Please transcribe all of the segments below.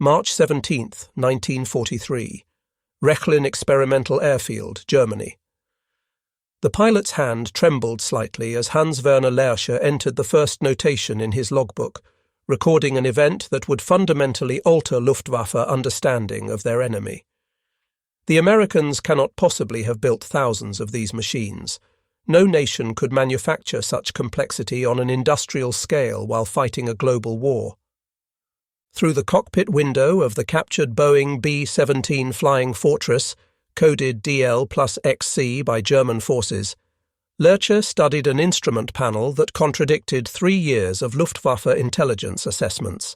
March 17, 1943. Rechlin Experimental Airfield, Germany. The pilot's hand trembled slightly as Hans-Werner Lerche entered the first notation in his logbook, recording an event that would fundamentally alter Luftwaffe understanding of their enemy. The Americans cannot possibly have built thousands of these machines. No nation could manufacture such complexity on an industrial scale while fighting a global war. Through the cockpit window of the captured Boeing B-17 Flying Fortress, coded DL+XC by German forces, Lerche studied an instrument panel that contradicted 3 years of Luftwaffe intelligence assessments.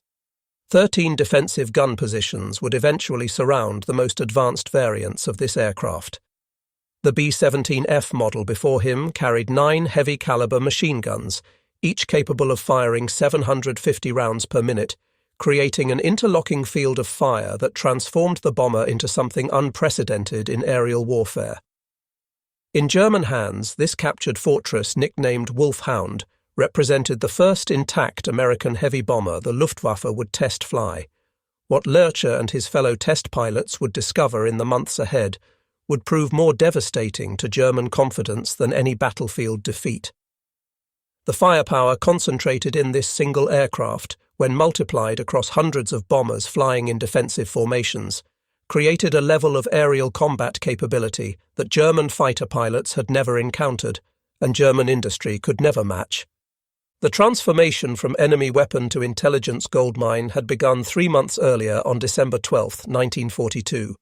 13 defensive gun positions would eventually surround the most advanced variants of this aircraft. The B-17F model before him carried 9 heavy-caliber machine guns, each capable of firing 750 rounds per minute, creating an interlocking field of fire that transformed the bomber into something unprecedented in aerial warfare. In German hands, this captured fortress, nicknamed Wulf Hound, represented the first intact American heavy bomber the Luftwaffe would test fly. What Lerche and his fellow test pilots would discover in the months ahead would prove more devastating to German confidence than any battlefield defeat. The firepower concentrated in this single aircraft, when multiplied across hundreds of bombers flying in defensive formations, created a level of aerial combat capability that German fighter pilots had never encountered, and German industry could never match. The transformation from enemy weapon to intelligence goldmine had begun 3 months earlier on December 12, 1942.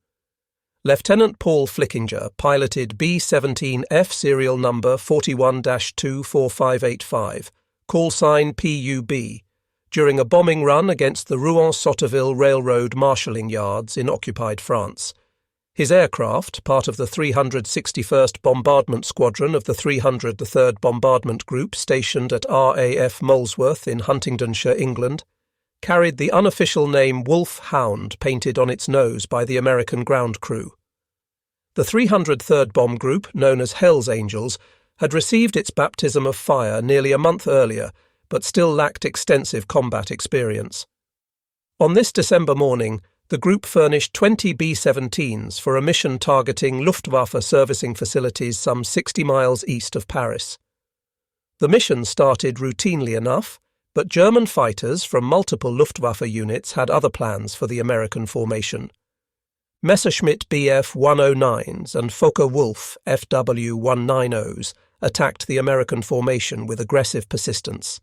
Lieutenant Paul Flickinger piloted B-17F serial number 41-24585, call sign PUB, during a bombing run against the Rouen-Sotteville Railroad marshalling yards in occupied France. His aircraft, part of the 361st Bombardment Squadron of the 303rd Bombardment Group stationed at RAF Molesworth in Huntingdonshire, England, carried the unofficial name Wulf Hound painted on its nose by the American ground crew. The 303rd Bomb Group, known as Hell's Angels, had received its baptism of fire nearly a month earlier, but still lacked extensive combat experience. On this December morning, the group furnished 20 B-17s for a mission targeting Luftwaffe servicing facilities some 60 miles east of Paris. The mission started routinely enough, but German fighters from multiple Luftwaffe units had other plans for the American formation. Messerschmitt Bf-109s and Focke-Wulf FW-190s attacked the American formation with aggressive persistence.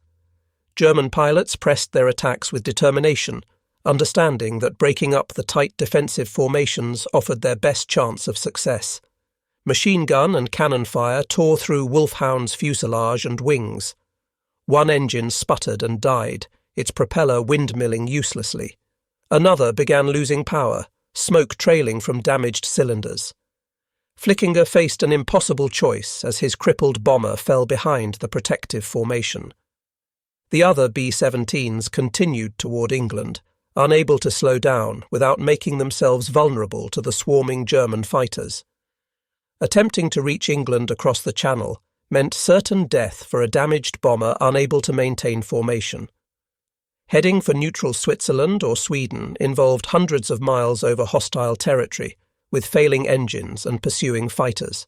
German pilots pressed their attacks with determination, understanding that breaking up the tight defensive formations offered their best chance of success. Machine gun and cannon fire tore through Wulf Hound's fuselage and wings. One engine sputtered and died, its propeller windmilling uselessly. Another began losing power, smoke trailing from damaged cylinders. Flickinger faced an impossible choice as his crippled bomber fell behind the protective formation. The other B-17s continued toward England, unable to slow down without making themselves vulnerable to the swarming German fighters. Attempting to reach England across the Channel meant certain death for a damaged bomber unable to maintain formation. Heading for neutral Switzerland or Sweden involved hundreds of miles over hostile territory, with failing engines and pursuing fighters.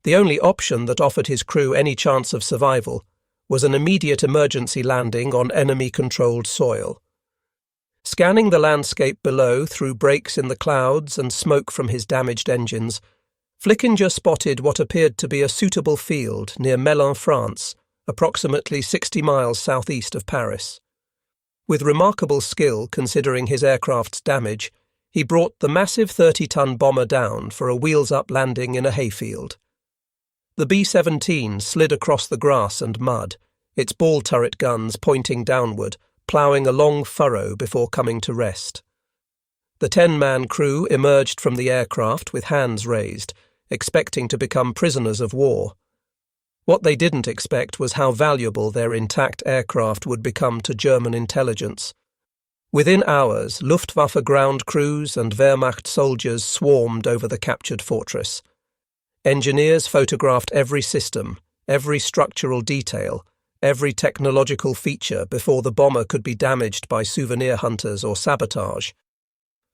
The only option that offered his crew any chance of survival was an immediate emergency landing on enemy-controlled soil. Scanning the landscape below through breaks in the clouds and smoke from his damaged engines, Flickinger spotted what appeared to be a suitable field near Melun, France, approximately 60 miles southeast of Paris. With remarkable skill considering his aircraft's damage, he brought the massive 30-ton bomber down for a wheels-up landing in a hayfield. The B-17 slid across the grass and mud, its ball turret guns pointing downward, ploughing a long furrow before coming to rest. The 10-man crew emerged from the aircraft with hands raised, expecting to become prisoners of war. What they didn't expect was how valuable their intact aircraft would become to German intelligence. Within hours, Luftwaffe ground crews and Wehrmacht soldiers swarmed over the captured fortress. Engineers photographed every system, every structural detail, every technological feature before the bomber could be damaged by souvenir hunters or sabotage.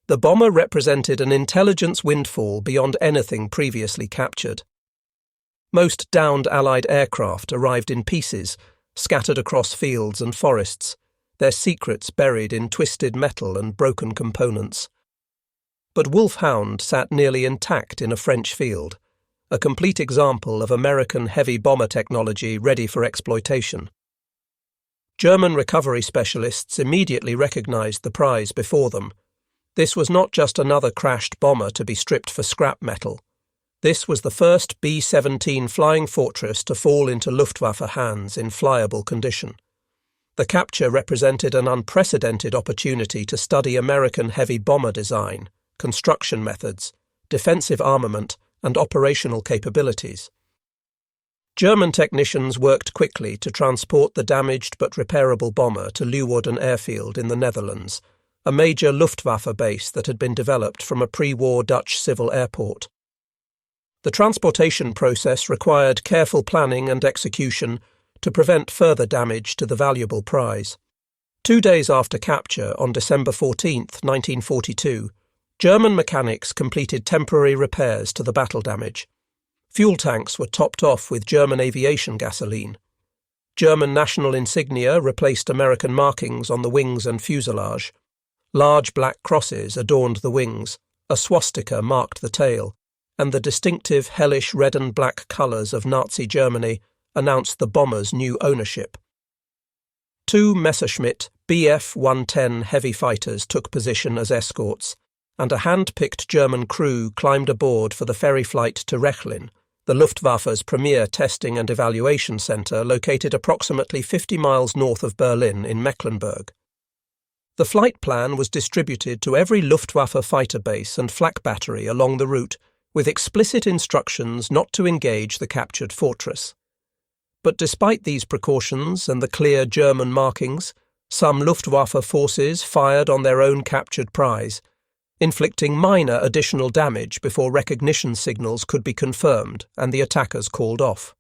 The bomber represented an intelligence windfall beyond anything previously captured. Most downed Allied aircraft arrived in pieces, scattered across fields and forests, their secrets buried in twisted metal and broken components. But Wulf Hound sat nearly intact in a French field, a complete example of American heavy bomber technology ready for exploitation. German recovery specialists immediately recognized the prize before them. This was not just another crashed bomber to be stripped for scrap metal. This was the first B-17 flying fortress to fall into Luftwaffe hands in flyable condition. The capture represented an unprecedented opportunity to study American heavy bomber design, construction methods, defensive armament, and operational capabilities. German technicians worked quickly to transport the damaged but repairable bomber to Rechlin Airfield in the Netherlands, a major Luftwaffe base that had been developed from a pre-war Dutch civil airport. The transportation process required careful planning and execution to prevent further damage to the valuable prize. 2 days after capture, on December 14, 1942, German mechanics completed temporary repairs to the battle damage. Fuel tanks were topped off with German aviation gasoline. German national insignia replaced American markings on the wings and fuselage. Large black crosses adorned the wings, a swastika marked the tail, and the distinctive hellish red and black colours of Nazi Germany announced the bomber's new ownership. 2 Messerschmitt Bf-110 heavy fighters took position as escorts, and a hand-picked German crew climbed aboard for the ferry flight to Rechlin, the Luftwaffe's premier testing and evaluation centre located approximately 50 miles north of Berlin in Mecklenburg. The flight plan was distributed to every Luftwaffe fighter base and flak battery along the route, with explicit instructions not to engage the captured fortress. But despite these precautions and the clear German markings, some Luftwaffe forces fired on their own captured prize, inflicting minor additional damage before recognition signals could be confirmed and the attackers called off.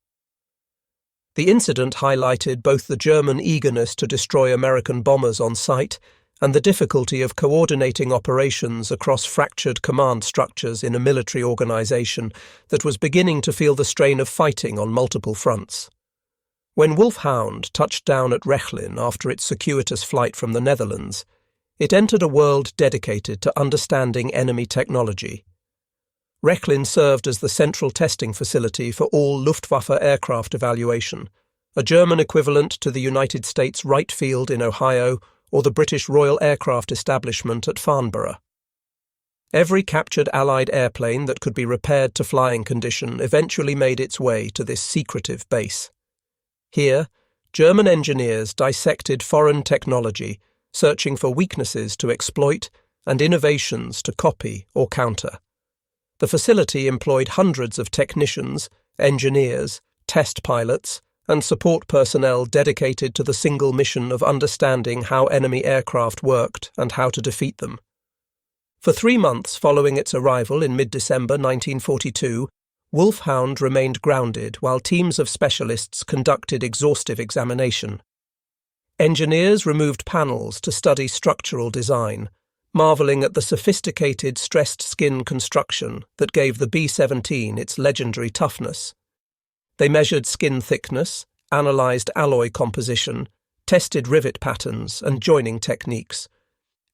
The incident highlighted both the German eagerness to destroy American bombers on sight and the difficulty of coordinating operations across fractured command structures in a military organization that was beginning to feel the strain of fighting on multiple fronts. When Wulf Hound touched down at Rechlin after its circuitous flight from the Netherlands, it entered a world dedicated to understanding enemy technology. Rechlin served as the central testing facility for all Luftwaffe aircraft evaluation, a German equivalent to the United States Wright Field in Ohio or the British Royal Aircraft Establishment at Farnborough. Every captured Allied airplane that could be repaired to flying condition eventually made its way to this secretive base. Here, German engineers dissected foreign technology, searching for weaknesses to exploit and innovations to copy or counter. The facility employed hundreds of technicians, engineers, test pilots, and support personnel dedicated to the single mission of understanding how enemy aircraft worked and how to defeat them. For 3 months following its arrival in mid-December 1942, Wulf Hound remained grounded while teams of specialists conducted exhaustive examination. Engineers removed panels to study structural design, marvelling at the sophisticated stressed skin construction that gave the B-17 its legendary toughness. They measured skin thickness, analysed alloy composition, tested rivet patterns and joining techniques.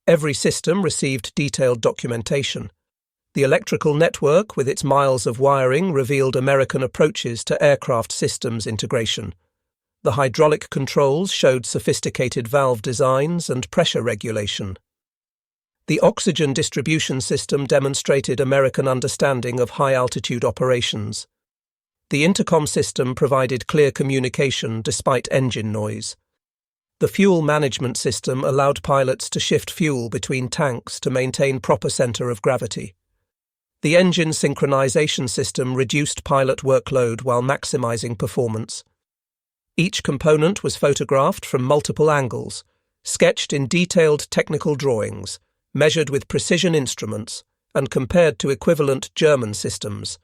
Every system received detailed documentation. The electrical network with its miles of wiring revealed American approaches to aircraft systems integration. The hydraulic controls showed sophisticated valve designs and pressure regulation. The oxygen distribution system demonstrated American understanding of high-altitude operations. The intercom system provided clear communication despite engine noise. The fuel management system allowed pilots to shift fuel between tanks to maintain proper center of gravity. The engine synchronization system reduced pilot workload while maximizing performance. Each component was photographed from multiple angles, sketched in detailed technical drawings, measured with precision instruments, and compared to equivalent German systems.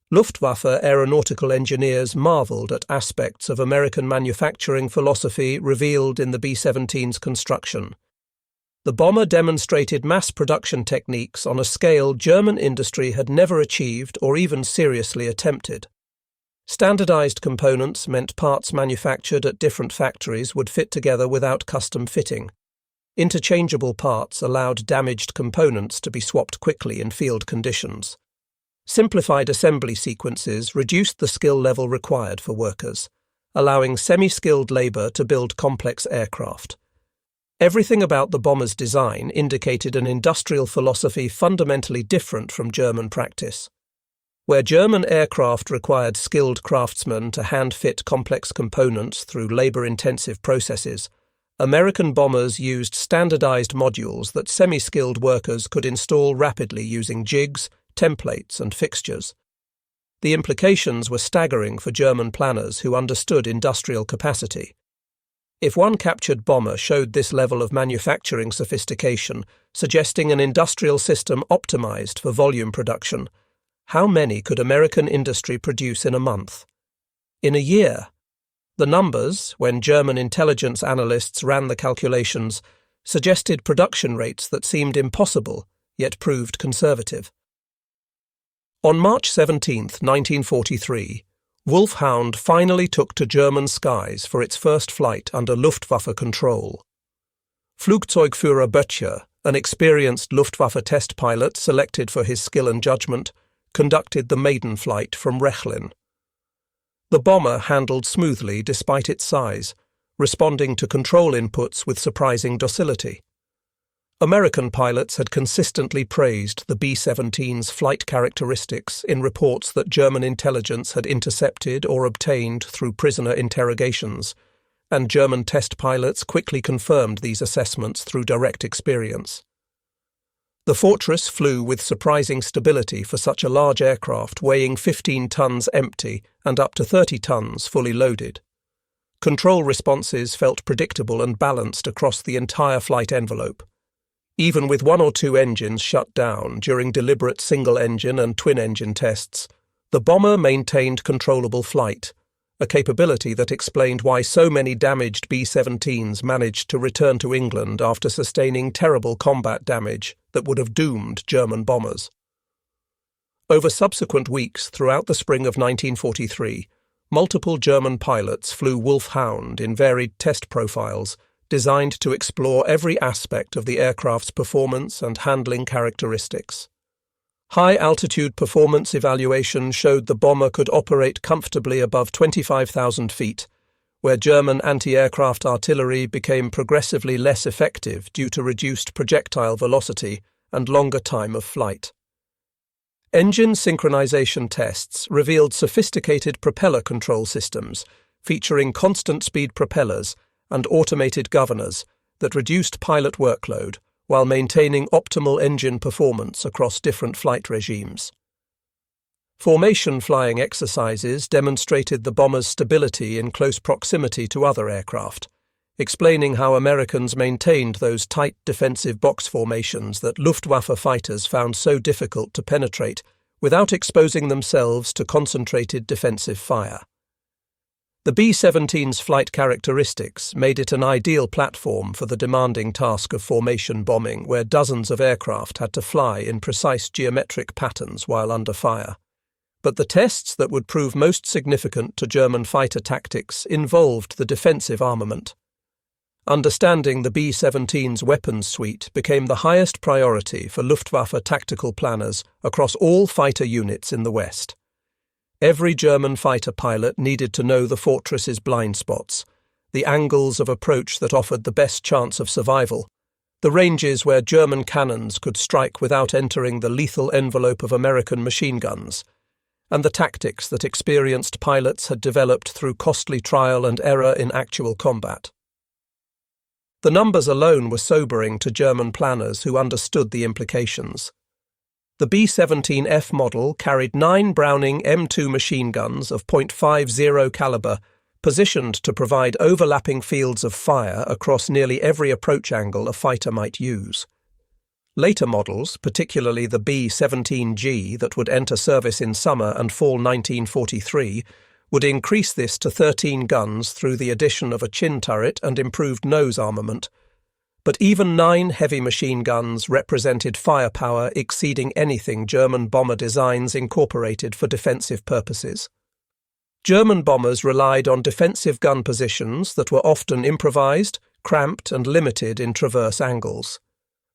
Luftwaffe aeronautical engineers marveled at aspects of American manufacturing philosophy revealed in the B-17's construction. The bomber demonstrated mass production techniques on a scale German industry had never achieved or even seriously attempted. Standardized components meant parts manufactured at different factories would fit together without custom fitting. Interchangeable parts allowed damaged components to be swapped quickly in field conditions. Simplified assembly sequences reduced the skill level required for workers, allowing semi-skilled labor to build complex aircraft. Everything about the bomber's design indicated an industrial philosophy fundamentally different from German practice. Where German aircraft required skilled craftsmen to hand-fit complex components through labor-intensive processes, American bombers used standardized modules that semi-skilled workers could install rapidly using jigs, templates, and fixtures. The implications were staggering for German planners who understood industrial capacity. If one captured bomber showed this level of manufacturing sophistication, suggesting an industrial system optimized for volume production, how many could American industry produce in a month? In a year? The numbers, when German intelligence analysts ran the calculations, suggested production rates that seemed impossible, yet proved conservative. On March 17, 1943, Wulf Hound finally took to German skies for its first flight under Luftwaffe control. Flugzeugführer Böttcher, an experienced Luftwaffe test pilot selected for his skill and judgment, conducted the maiden flight from Rechlin. The bomber handled smoothly despite its size, responding to control inputs with surprising docility. American pilots had consistently praised the B-17's flight characteristics in reports that German intelligence had intercepted or obtained through prisoner interrogations, and German test pilots quickly confirmed these assessments through direct experience. The Fortress flew with surprising stability for such a large aircraft weighing 15 tons empty and up to 30 tons fully loaded. Control responses felt predictable and balanced across the entire flight envelope. Even with one or two engines shut down during deliberate single-engine and twin-engine tests, the bomber maintained controllable flight, a capability that explained why so many damaged B-17s managed to return to England after sustaining terrible combat damage that would have doomed German bombers. Over subsequent weeks throughout the spring of 1943, multiple German pilots flew Wulf Hound in varied test profiles, designed to explore every aspect of the aircraft's performance and handling characteristics. High-altitude performance evaluation showed the bomber could operate comfortably above 25,000 feet, where German anti-aircraft artillery became progressively less effective due to reduced projectile velocity and longer time of flight. Engine synchronization tests revealed sophisticated propeller control systems, featuring constant-speed propellers and automated governors that reduced pilot workload while maintaining optimal engine performance across different flight regimes. Formation flying exercises demonstrated the bomber's stability in close proximity to other aircraft, explaining how Americans maintained those tight defensive box formations that Luftwaffe fighters found so difficult to penetrate without exposing themselves to concentrated defensive fire. The B-17's flight characteristics made it an ideal platform for the demanding task of formation bombing, where dozens of aircraft had to fly in precise geometric patterns while under fire. But the tests that would prove most significant to German fighter tactics involved the defensive armament. Understanding the B-17's weapons suite became the highest priority for Luftwaffe tactical planners across all fighter units in the West. Every German fighter pilot needed to know the Fortress's blind spots, the angles of approach that offered the best chance of survival, the ranges where German cannons could strike without entering the lethal envelope of American machine guns, and the tactics that experienced pilots had developed through costly trial and error in actual combat. The numbers alone were sobering to German planners who understood the implications. The B-17F model carried 9 Browning M2 machine guns of .50 caliber, positioned to provide overlapping fields of fire across nearly every approach angle a fighter might use. Later models, particularly the B-17G that would enter service in summer and fall 1943, would increase this to 13 guns through the addition of a chin turret and improved nose armament. But even 9 heavy machine guns represented firepower exceeding anything German bomber designs incorporated for defensive purposes. German bombers relied on defensive gun positions that were often improvised, cramped and limited in traverse angles.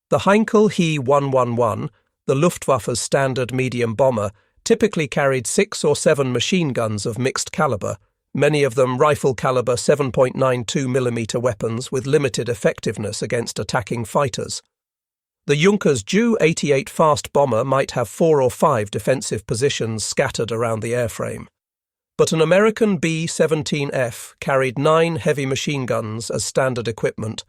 The Heinkel He 111, the Luftwaffe's standard medium bomber, typically carried 6 or 7 machine guns of mixed caliber, many of them rifle-caliber 7.92mm weapons with limited effectiveness against attacking fighters. The Junkers Ju-88 fast bomber might have 4 or 5 defensive positions scattered around the airframe. But an American B-17F carried 9 heavy machine guns as standard equipment,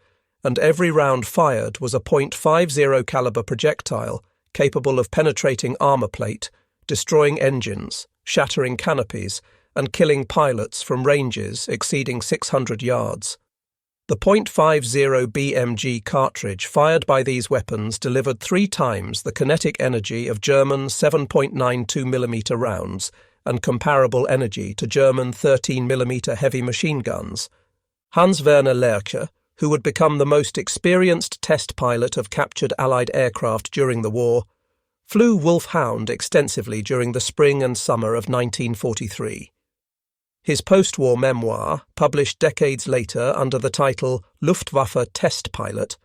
and every round fired was a .50 caliber projectile capable of penetrating armor plate, destroying engines, shattering canopies, and killing pilots from ranges exceeding 600 yards. The .50 BMG cartridge fired by these weapons delivered 3 times the kinetic energy of German 7.92mm rounds and comparable energy to German 13mm heavy machine guns. Hans-Werner Lerche, who would become the most experienced test pilot of captured Allied aircraft during the war, flew Wulf Hound extensively during the spring and summer of 1943. His post-war memoir, published decades later under the title Luftwaffe Test Pilot,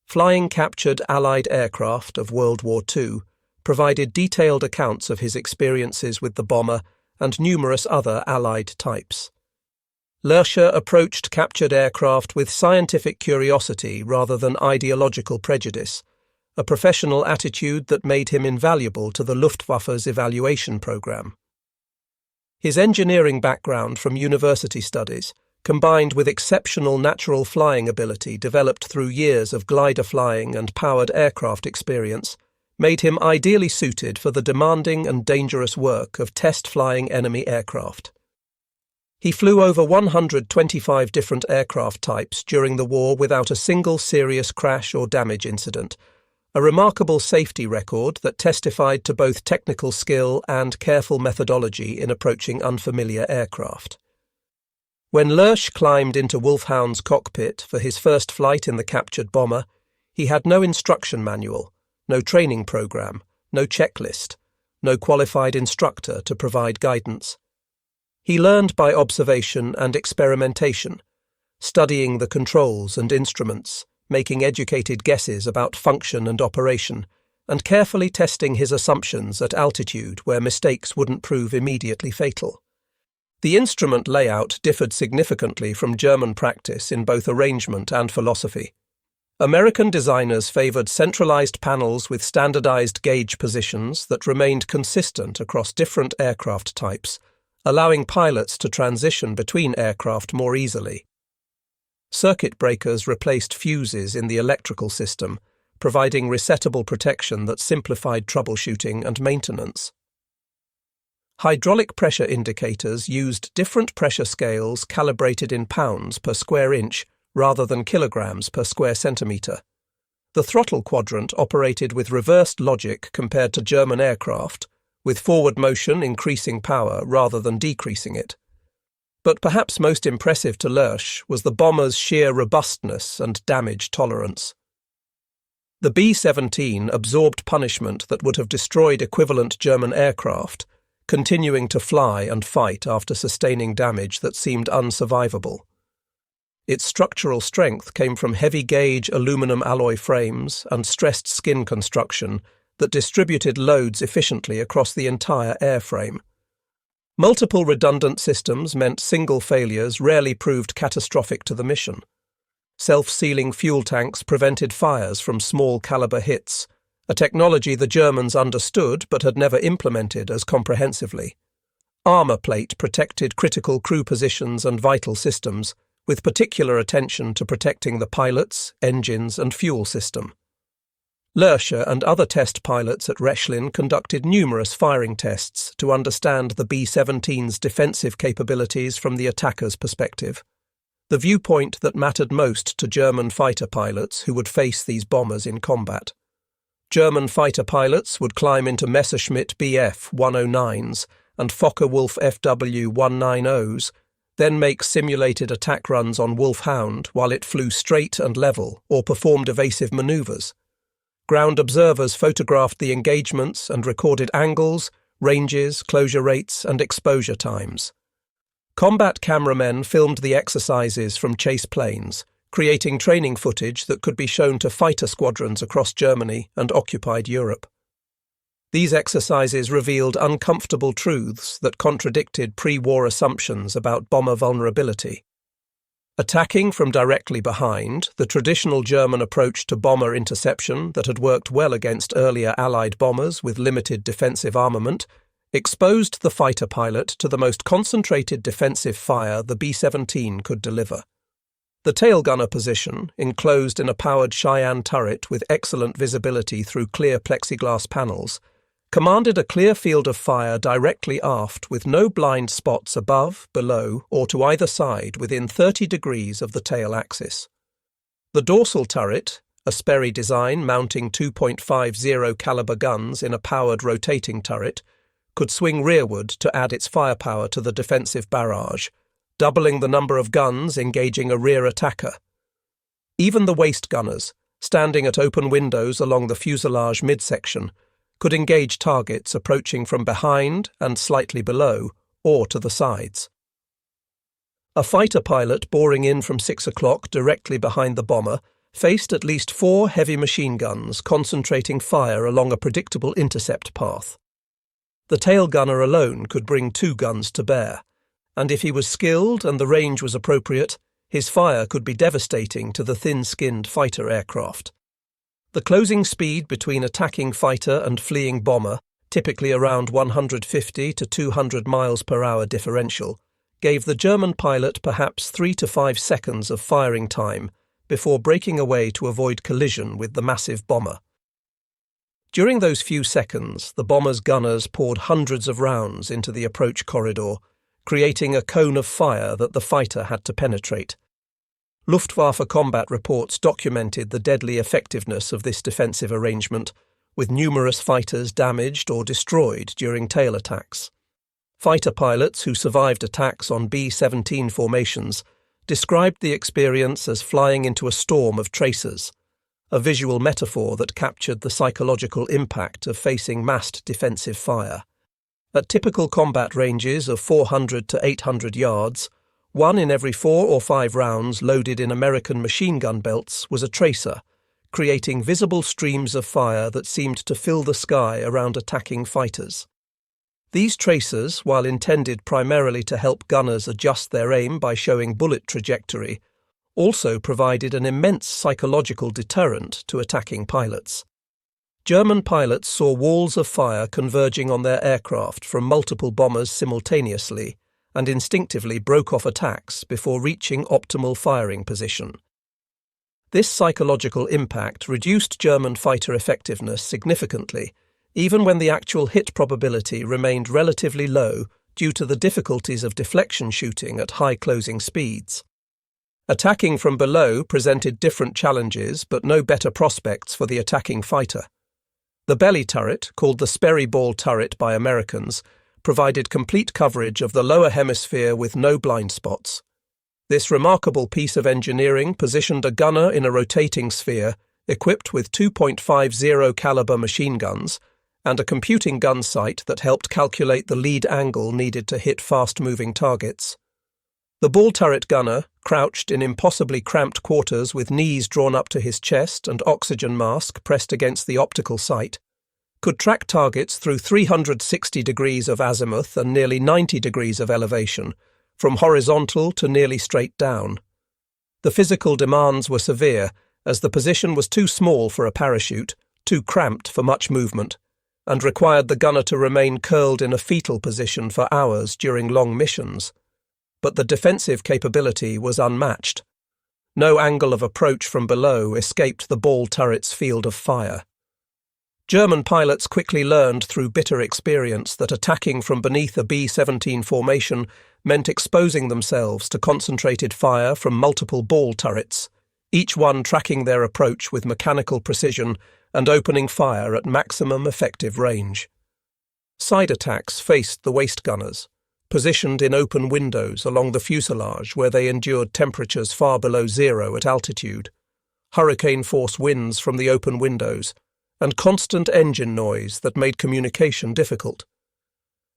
Flying Captured Allied Aircraft of World War II, provided detailed accounts of his experiences with the bomber and numerous other Allied types. Lerche approached captured aircraft with scientific curiosity rather than ideological prejudice, a professional attitude that made him invaluable to the Luftwaffe's evaluation program. His engineering background from university studies, combined with exceptional natural flying ability developed through years of glider flying and powered aircraft experience, made him ideally suited for the demanding and dangerous work of test-flying enemy aircraft. He flew over 125 different aircraft types during the war without a single serious crash or damage incident, a remarkable safety record that testified to both technical skill and careful methodology in approaching unfamiliar aircraft. When Lerche climbed into Wulf Hound's cockpit for his first flight in the captured bomber, he had no instruction manual, no training program, no checklist, no qualified instructor to provide guidance. He learned by observation and experimentation, studying the controls and instruments, making educated guesses about function and operation, and carefully testing his assumptions at altitude where mistakes wouldn't prove immediately fatal. The instrument layout differed significantly from German practice in both arrangement and philosophy. American designers favored centralized panels with standardized gauge positions that remained consistent across different aircraft types, allowing pilots to transition between aircraft more easily. Circuit breakers replaced fuses in the electrical system, providing resettable protection that simplified troubleshooting and maintenance. Hydraulic pressure indicators used different pressure scales calibrated in pounds per square inch rather than kilograms per square centimetre. The throttle quadrant operated with reversed logic compared to German aircraft, with forward motion increasing power rather than decreasing it. But perhaps most impressive to Lerche was the bomber's sheer robustness and damage tolerance. The B-17 absorbed punishment that would have destroyed equivalent German aircraft, continuing to fly and fight after sustaining damage that seemed unsurvivable. Its structural strength came from heavy-gauge aluminum alloy frames and stressed skin construction that distributed loads efficiently across the entire airframe. Multiple redundant systems meant single failures rarely proved catastrophic to the mission. Self-sealing fuel tanks prevented fires from small-caliber hits, a technology the Germans understood but had never implemented as comprehensively. Armor plate protected critical crew positions and vital systems, with particular attention to protecting the pilots, engines, and fuel system. Lerche and other test pilots at Rechlin conducted numerous firing tests to understand the B-17's defensive capabilities from the attacker's perspective, the viewpoint that mattered most to German fighter pilots who would face these bombers in combat. German fighter pilots would climb into Messerschmitt Bf-109s and Focke-Wulf Fw-190s, then make simulated attack runs on Wulf Hound while it flew straight and level or performed evasive manoeuvres. Ground observers photographed the engagements and recorded angles, ranges, closure rates, and exposure times. Combat cameramen filmed the exercises from chase planes, creating training footage that could be shown to fighter squadrons across Germany and occupied Europe. These exercises revealed uncomfortable truths that contradicted pre-war assumptions about bomber vulnerability. Attacking from directly behind, the traditional German approach to bomber interception that had worked well against earlier Allied bombers with limited defensive armament, exposed the fighter pilot to the most concentrated defensive fire the B-17 could deliver. The tail gunner position, enclosed in a powered Cheyenne turret with excellent visibility through clear plexiglass panels, commanded a clear field of fire directly aft with no blind spots above, below, or to either side within 30 degrees of the tail axis. The dorsal turret, a Sperry design mounting 2.50 caliber guns in a powered rotating turret, could swing rearward to add its firepower to the defensive barrage, doubling the number of guns engaging a rear attacker. Even the waist gunners, standing at open windows along the fuselage midsection, could engage targets approaching from behind and slightly below, or to the sides. A fighter pilot boring in from 6 o'clock directly behind the bomber faced at least 4 heavy machine guns concentrating fire along a predictable intercept path. The tail gunner alone could bring 2 guns to bear, and if he was skilled and the range was appropriate, his fire could be devastating to the thin-skinned fighter aircraft. The closing speed between attacking fighter and fleeing bomber, typically around 150 to 200 miles per hour differential, gave the German pilot perhaps 3 to 5 seconds of firing time before breaking away to avoid collision with the massive bomber. During those few seconds, the bomber's gunners poured hundreds of rounds into the approach corridor, creating a cone of fire that the fighter had to penetrate. Luftwaffe combat reports documented the deadly effectiveness of this defensive arrangement, with numerous fighters damaged or destroyed during tail attacks. Fighter pilots who survived attacks on B-17 formations described the experience as flying into a storm of tracers, a visual metaphor that captured the psychological impact of facing massed defensive fire. At typical combat ranges of 400 to 800 yards, 1 in every 4 or 5 rounds loaded in American machine gun belts was a tracer, creating visible streams of fire that seemed to fill the sky around attacking fighters. These tracers, while intended primarily to help gunners adjust their aim by showing bullet trajectory, also provided an immense psychological deterrent to attacking pilots. German pilots saw walls of fire converging on their aircraft from multiple bombers simultaneously, and instinctively broke off attacks before reaching optimal firing position. This psychological impact reduced German fighter effectiveness significantly, even when the actual hit probability remained relatively low due to the difficulties of deflection shooting at high closing speeds. Attacking from below presented different challenges but no better prospects for the attacking fighter. The belly turret, called the Sperry ball turret by Americans, provided complete coverage of the lower hemisphere with no blind spots. This remarkable piece of engineering positioned a gunner in a rotating sphere equipped with 2.50 caliber machine guns and a computing gun sight that helped calculate the lead angle needed to hit fast-moving targets. The ball turret gunner, crouched in impossibly cramped quarters with knees drawn up to his chest and oxygen mask pressed against the optical sight, could track targets through 360 degrees of azimuth and nearly 90 degrees of elevation, from horizontal to nearly straight down. The physical demands were severe, as the position was too small for a parachute, too cramped for much movement, and required the gunner to remain curled in a fetal position for hours during long missions. But the defensive capability was unmatched. No angle of approach from below escaped the ball turret's field of fire. German pilots quickly learned through bitter experience that attacking from beneath a B-17 formation meant exposing themselves to concentrated fire from multiple ball turrets, each one tracking their approach with mechanical precision and opening fire at maximum effective range. Side attacks faced the waist gunners, positioned in open windows along the fuselage where they endured temperatures far below zero at altitude, hurricane-force winds from the open windows, and constant engine noise that made communication difficult.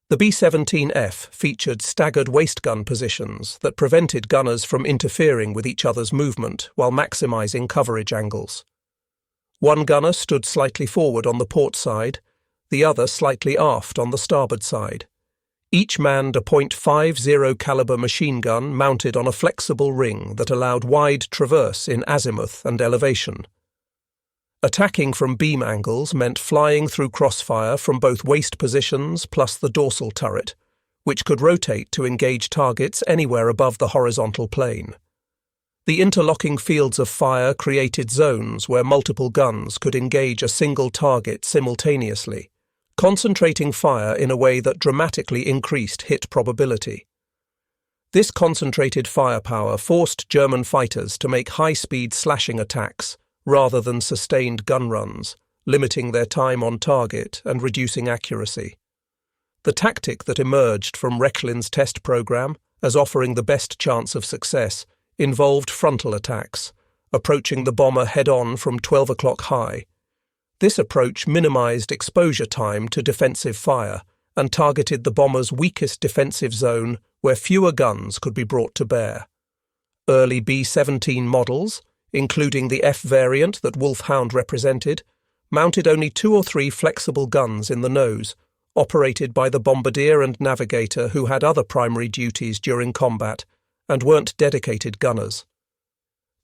The B-17F featured staggered waist gun positions that prevented gunners from interfering with each other's movement while maximising coverage angles. One gunner stood slightly forward on the port side, the other slightly aft on the starboard side. Each manned a .50 caliber machine gun mounted on a flexible ring that allowed wide traverse in azimuth and elevation. Attacking from beam angles meant flying through crossfire from both waist positions plus the dorsal turret, which could rotate to engage targets anywhere above the horizontal plane. The interlocking fields of fire created zones where multiple guns could engage a single target simultaneously, concentrating fire in a way that dramatically increased hit probability. This concentrated firepower forced German fighters to make high-speed slashing attacks rather than sustained gun runs, limiting their time on target and reducing accuracy. The tactic that emerged from Rechlin's test program as offering the best chance of success involved frontal attacks, approaching the bomber head-on from 12 o'clock high. This approach minimized exposure time to defensive fire and targeted the bomber's weakest defensive zone where fewer guns could be brought to bear. Early B-17 models, including the F variant that Wulf Hound represented, mounted only 2 or 3 flexible guns in the nose, operated by the bombardier and navigator who had other primary duties during combat and weren't dedicated gunners.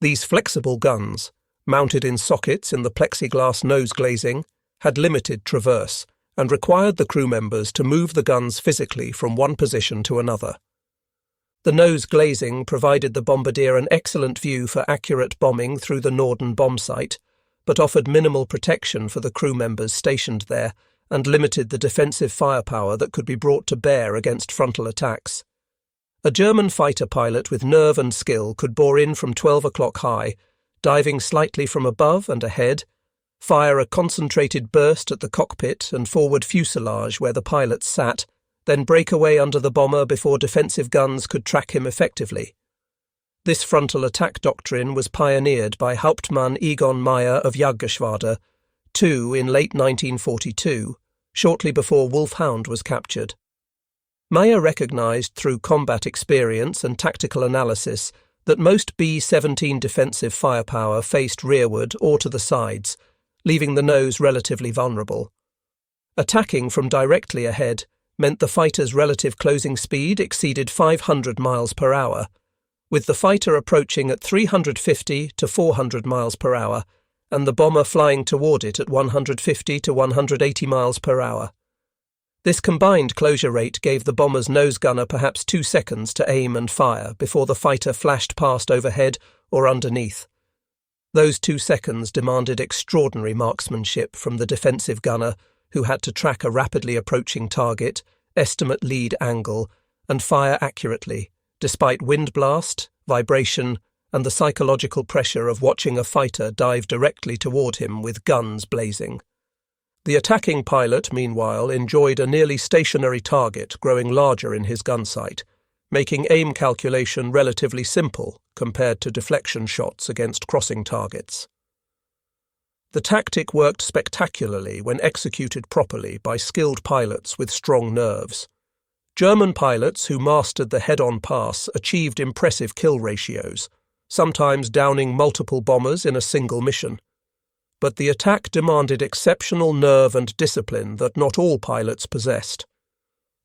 These flexible guns, mounted in sockets in the plexiglass nose glazing, had limited traverse and required the crew members to move the guns physically from one position to another. The nose glazing provided the bombardier an excellent view for accurate bombing through the Norden bomb site, but offered minimal protection for the crew members stationed there and limited the defensive firepower that could be brought to bear against frontal attacks. A German fighter pilot with nerve and skill could bore in from 12 o'clock high, diving slightly from above and ahead, fire a concentrated burst at the cockpit and forward fuselage where the pilots sat, then break away under the bomber before defensive guns could track him effectively. This frontal attack doctrine was pioneered by Hauptmann Egon Mayer of Kampfgeschwader, II in late 1942, shortly before Wulf Hound was captured. Mayer recognized through combat experience and tactical analysis that most B-17 defensive firepower faced rearward or to the sides, leaving the nose relatively vulnerable. Attacking from directly ahead meant the fighter's relative closing speed exceeded 500 miles per hour, with the fighter approaching at 350 to 400 miles per hour and the bomber flying toward it at 150 to 180 miles per hour. This combined closure rate gave the bomber's nose gunner perhaps 2 seconds to aim and fire before the fighter flashed past overhead or underneath. Those 2 seconds demanded extraordinary marksmanship from the defensive gunner, who had to track a rapidly approaching target, estimate lead angle, and fire accurately, despite wind blast, vibration, and the psychological pressure of watching a fighter dive directly toward him with guns blazing. The attacking pilot, meanwhile, enjoyed a nearly stationary target growing larger in his gun sight, making aim calculation relatively simple compared to deflection shots against crossing targets. The tactic worked spectacularly when executed properly by skilled pilots with strong nerves. German pilots who mastered the head-on pass achieved impressive kill ratios, sometimes downing multiple bombers in a single mission. But the attack demanded exceptional nerve and discipline that not all pilots possessed.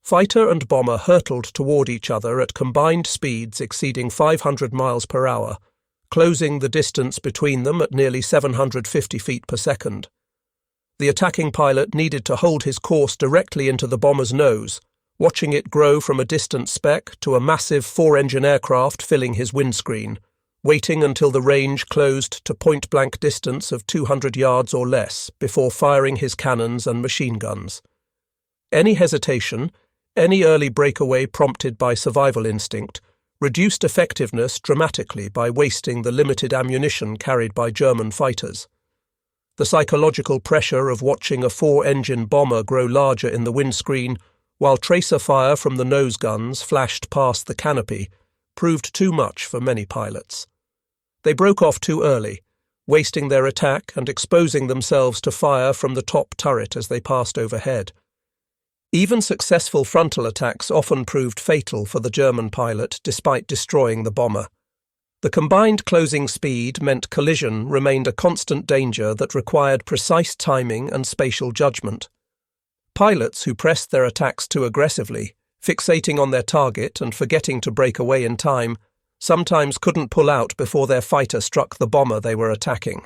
Fighter and bomber hurtled toward each other at combined speeds exceeding 500 miles per hour, closing the distance between them at nearly 750 feet per second. The attacking pilot needed to hold his course directly into the bomber's nose, watching it grow from a distant speck to a massive 4-engine aircraft filling his windscreen, waiting until the range closed to point-blank distance of 200 yards or less before firing his cannons and machine guns. Any hesitation, any early breakaway prompted by survival instinct, reduced effectiveness dramatically by wasting the limited ammunition carried by German fighters. The psychological pressure of watching a four-engine bomber grow larger in the windscreen, while tracer fire from the nose guns flashed past the canopy, proved too much for many pilots. They broke off too early, wasting their attack and exposing themselves to fire from the top turret as they passed overhead. Even successful frontal attacks often proved fatal for the German pilot despite destroying the bomber. The combined closing speed meant collision remained a constant danger that required precise timing and spatial judgment. Pilots who pressed their attacks too aggressively, fixating on their target and forgetting to break away in time, sometimes couldn't pull out before their fighter struck the bomber they were attacking.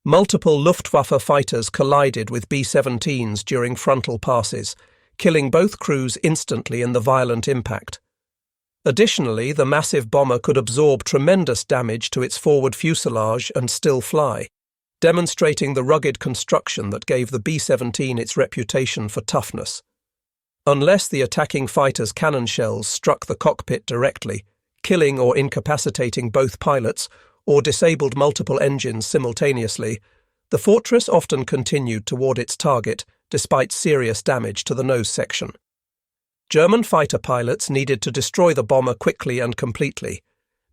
Multiple Luftwaffe fighters collided with B-17s during frontal passes, killing both crews instantly in the violent impact. Additionally, the massive bomber could absorb tremendous damage to its forward fuselage and still fly, demonstrating the rugged construction that gave the B-17 its reputation for toughness. Unless the attacking fighter's cannon shells struck the cockpit directly, killing or incapacitating both pilots, or disabled multiple engines simultaneously, the fortress often continued toward its target despite serious damage to the nose section. German fighter pilots needed to destroy the bomber quickly and completely,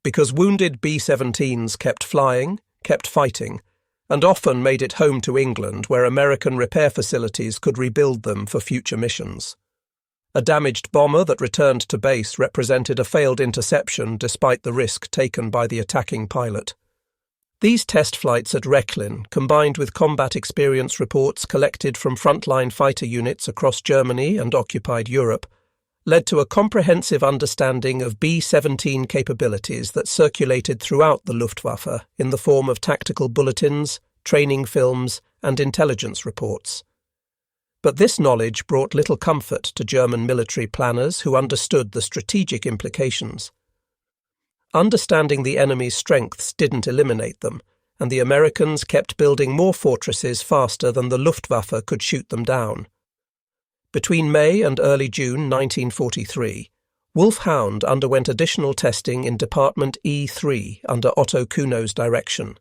because wounded B-17s kept flying, kept fighting, and often made it home to England where American repair facilities could rebuild them for future missions. A damaged bomber that returned to base represented a failed interception despite the risk taken by the attacking pilot. These test flights at Rechlin, combined with combat experience reports collected from frontline fighter units across Germany and occupied Europe, led to a comprehensive understanding of B-17 capabilities that circulated throughout the Luftwaffe in the form of tactical bulletins, training films, and intelligence reports. But this knowledge brought little comfort to German military planners who understood the strategic implications. Understanding the enemy's strengths didn't eliminate them, and the Americans kept building more fortresses faster than the Luftwaffe could shoot them down. Between May and early June 1943, Wulf Hound underwent additional testing in Department E3 under Otto Kuno's direction.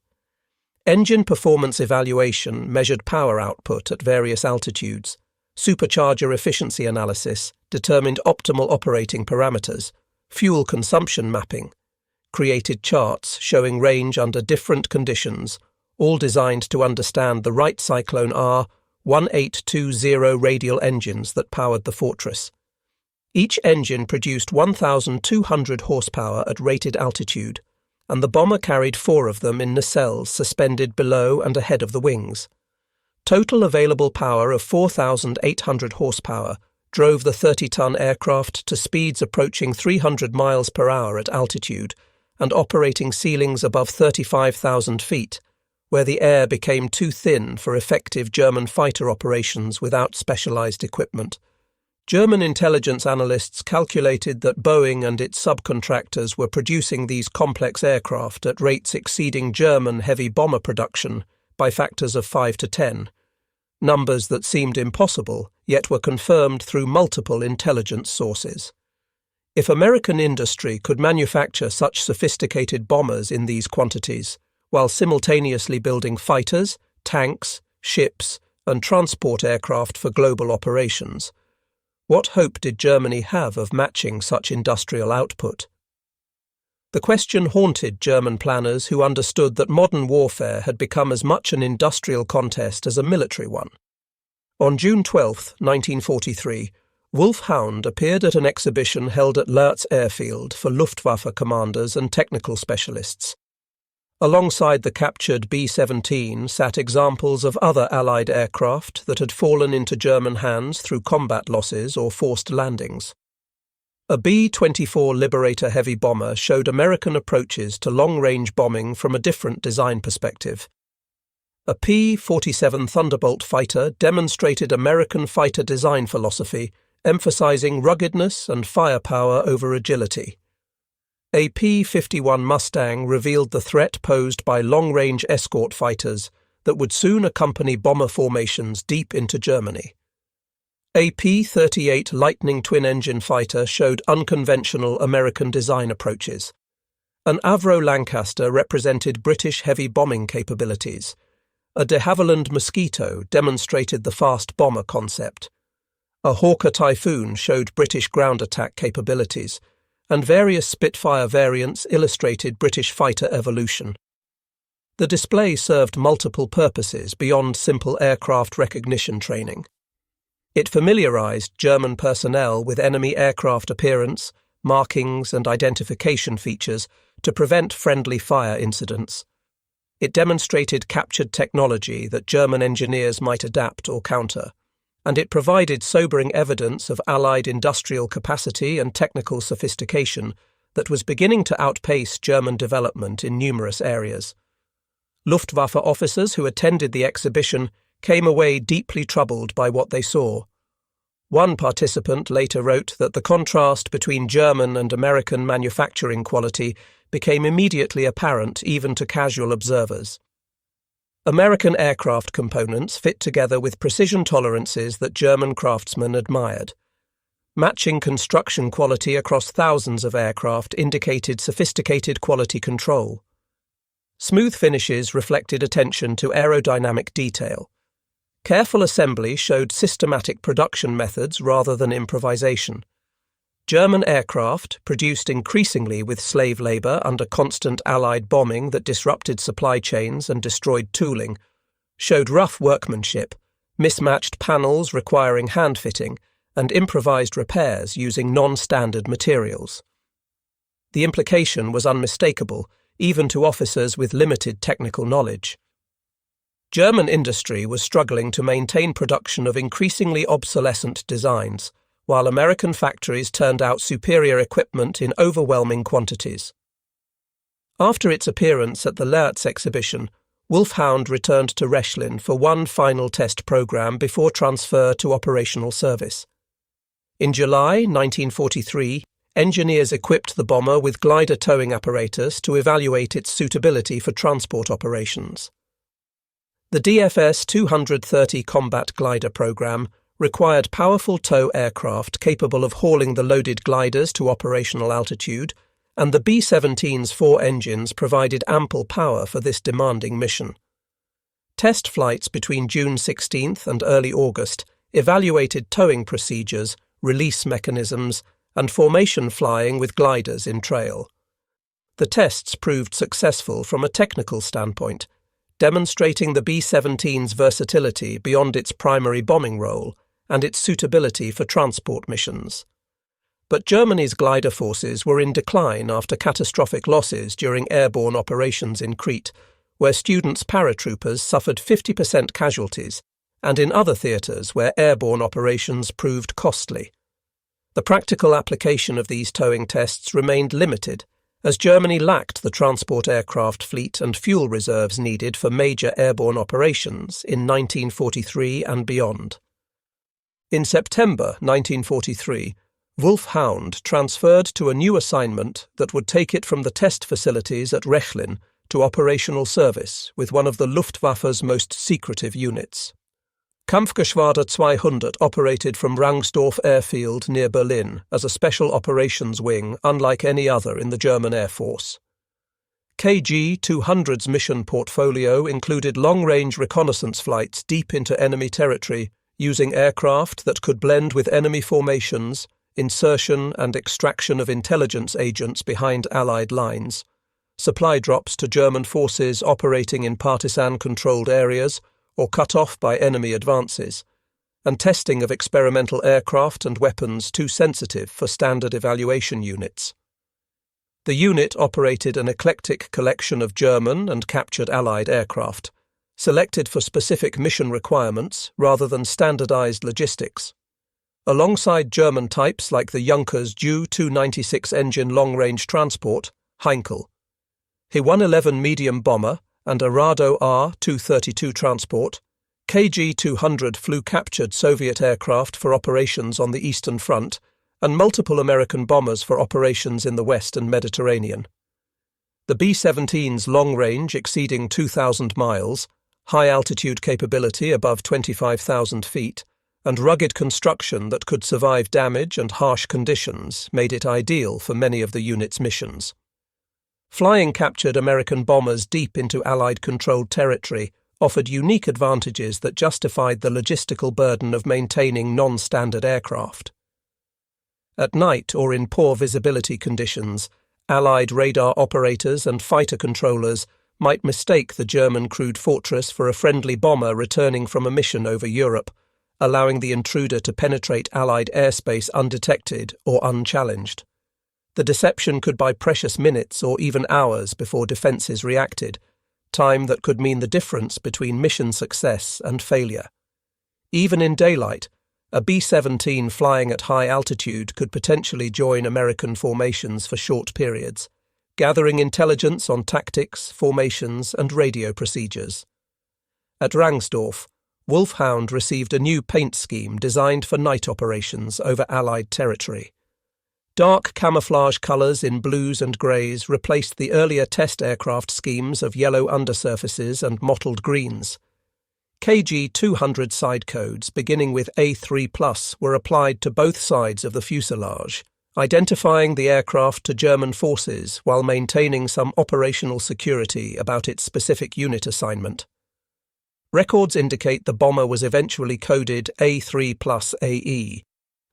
Engine performance evaluation measured power output at various altitudes. Supercharger efficiency analysis determined optimal operating parameters. Fuel consumption mapping created charts showing range under different conditions, all designed to understand the Wright Cyclone R 1820 radial engines that powered the fortress. Each engine produced 1,200 horsepower at rated altitude, and the bomber carried 4 of them in nacelles suspended below and ahead of the wings. Total available power of 4,800 horsepower drove the 30-ton aircraft to speeds approaching 300 miles per hour at altitude and operating ceilings above 35,000 feet, where the air became too thin for effective German fighter operations without specialized equipment. German intelligence analysts calculated that Boeing and its subcontractors were producing these complex aircraft at rates exceeding German heavy bomber production by factors of 5 to 10, numbers that seemed impossible, yet were confirmed through multiple intelligence sources. If American industry could manufacture such sophisticated bombers in these quantities, while simultaneously building fighters, tanks, ships, and transport aircraft for global operations, what hope did Germany have of matching such industrial output? The question haunted German planners who understood that modern warfare had become as much an industrial contest as a military one. On June 12, 1943, Wulf Hound appeared at an exhibition held at Rechlin Airfield for Luftwaffe commanders and technical specialists. Alongside the captured B-17 sat examples of other Allied aircraft that had fallen into German hands through combat losses or forced landings. A B-24 Liberator heavy bomber showed American approaches to long-range bombing from a different design perspective. A P-47 Thunderbolt fighter demonstrated American fighter design philosophy, emphasizing ruggedness and firepower over agility. A P-51 Mustang revealed the threat posed by long-range escort fighters that would soon accompany bomber formations deep into Germany. A P-38 Lightning twin-engine fighter showed unconventional American design approaches. An Avro Lancaster represented British heavy bombing capabilities. A de Havilland Mosquito demonstrated the fast bomber concept. A Hawker Typhoon showed British ground attack capabilities, and various Spitfire variants illustrated British fighter evolution. The display served multiple purposes beyond simple aircraft recognition training. It familiarized German personnel with enemy aircraft appearance, markings, and identification features to prevent friendly fire incidents. It demonstrated captured technology that German engineers might adapt or counter, and it provided sobering evidence of Allied industrial capacity and technical sophistication that was beginning to outpace German development in numerous areas. Luftwaffe officers who attended the exhibition came away deeply troubled by what they saw. One participant later wrote that the contrast between German and American manufacturing quality became immediately apparent even to casual observers. American aircraft components fit together with precision tolerances that German craftsmen admired. Matching construction quality across thousands of aircraft indicated sophisticated quality control. Smooth finishes reflected attention to aerodynamic detail. Careful assembly showed systematic production methods rather than improvisation. German aircraft, produced increasingly with slave labour under constant Allied bombing that disrupted supply chains and destroyed tooling, showed rough workmanship, mismatched panels requiring hand-fitting, and improvised repairs using non-standard materials. The implication was unmistakable, even to officers with limited technical knowledge. German industry was struggling to maintain production of increasingly obsolescent designs, while American factories turned out superior equipment in overwhelming quantities. After its appearance at the Lerche exhibition, Wulf Hound returned to Rechlin for one final test program before transfer to operational service. In July 1943, engineers equipped the bomber with glider towing apparatus to evaluate its suitability for transport operations. The DFS 230 combat glider program required powerful tow aircraft capable of hauling the loaded gliders to operational altitude, and the B-17's 4 engines provided ample power for this demanding mission. Test flights between June 16th and early August evaluated towing procedures, release mechanisms, and formation flying with gliders in trail. The tests proved successful from a technical standpoint, demonstrating the B-17's versatility beyond its primary bombing role and its suitability for transport missions. But Germany's glider forces were in decline after catastrophic losses during airborne operations in Crete, where students' paratroopers suffered 50% casualties, and in other theatres where airborne operations proved costly. The practical application of these towing tests remained limited, as Germany lacked the transport aircraft fleet and fuel reserves needed for major airborne operations in 1943 and beyond. In September 1943, Wulf Hound transferred to a new assignment that would take it from the test facilities at Rechlin to operational service with one of the Luftwaffe's most secretive units. Kampfgeschwader 200 operated from Rangsdorf Airfield near Berlin as a special operations wing unlike any other in the German Air Force. KG-200's mission portfolio included long-range reconnaissance flights deep into enemy territory using aircraft that could blend with enemy formations, insertion and extraction of intelligence agents behind Allied lines, supply drops to German forces operating in partisan-controlled areas or cut off by enemy advances, and testing of experimental aircraft and weapons too sensitive for standard evaluation units. The unit operated an eclectic collection of German and captured Allied aircraft, selected for specific mission requirements rather than standardized logistics. Alongside German types like the Junkers Ju-296 engine long-range transport, Heinkel, He-111 medium bomber, and a Rado R-232 transport, KG-200 flew captured Soviet aircraft for operations on the Eastern Front and multiple American bombers for operations in the West and Mediterranean. The B-17's long range exceeding 2,000 miles, high-altitude capability above 25,000 feet, and rugged construction that could survive damage and harsh conditions made it ideal for many of the unit's missions. Flying captured American bombers deep into Allied-controlled territory offered unique advantages that justified the logistical burden of maintaining non-standard aircraft. At night or in poor visibility conditions, Allied radar operators and fighter controllers might mistake the German crewed fortress for a friendly bomber returning from a mission over Europe, allowing the intruder to penetrate Allied airspace undetected or unchallenged. The deception could buy precious minutes or even hours before defences reacted, time that could mean the difference between mission success and failure. Even in daylight, a B-17 flying at high altitude could potentially join American formations for short periods, gathering intelligence on tactics, formations, and radio procedures. At Rangsdorf, Wulf Hound received a new paint scheme designed for night operations over Allied territory. Dark camouflage colours in blues and greys replaced the earlier test aircraft schemes of yellow undersurfaces and mottled greens. KG-200 side codes beginning with A3+ were applied to both sides of the fuselage, identifying the aircraft to German forces while maintaining some operational security about its specific unit assignment. Records indicate the bomber was eventually coded A3+AE,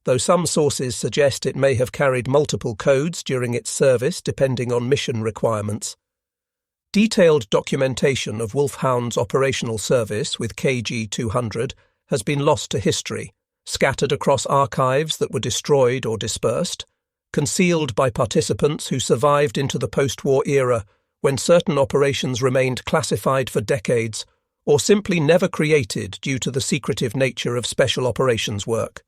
though some sources suggest it may have carried multiple codes during its service depending on mission requirements. Detailed documentation of Wulf Hound's operational service with KG-200 has been lost to history, scattered across archives that were destroyed or dispersed, concealed by participants who survived into the post-war era when certain operations remained classified for decades, or simply never created due to the secretive nature of special operations work.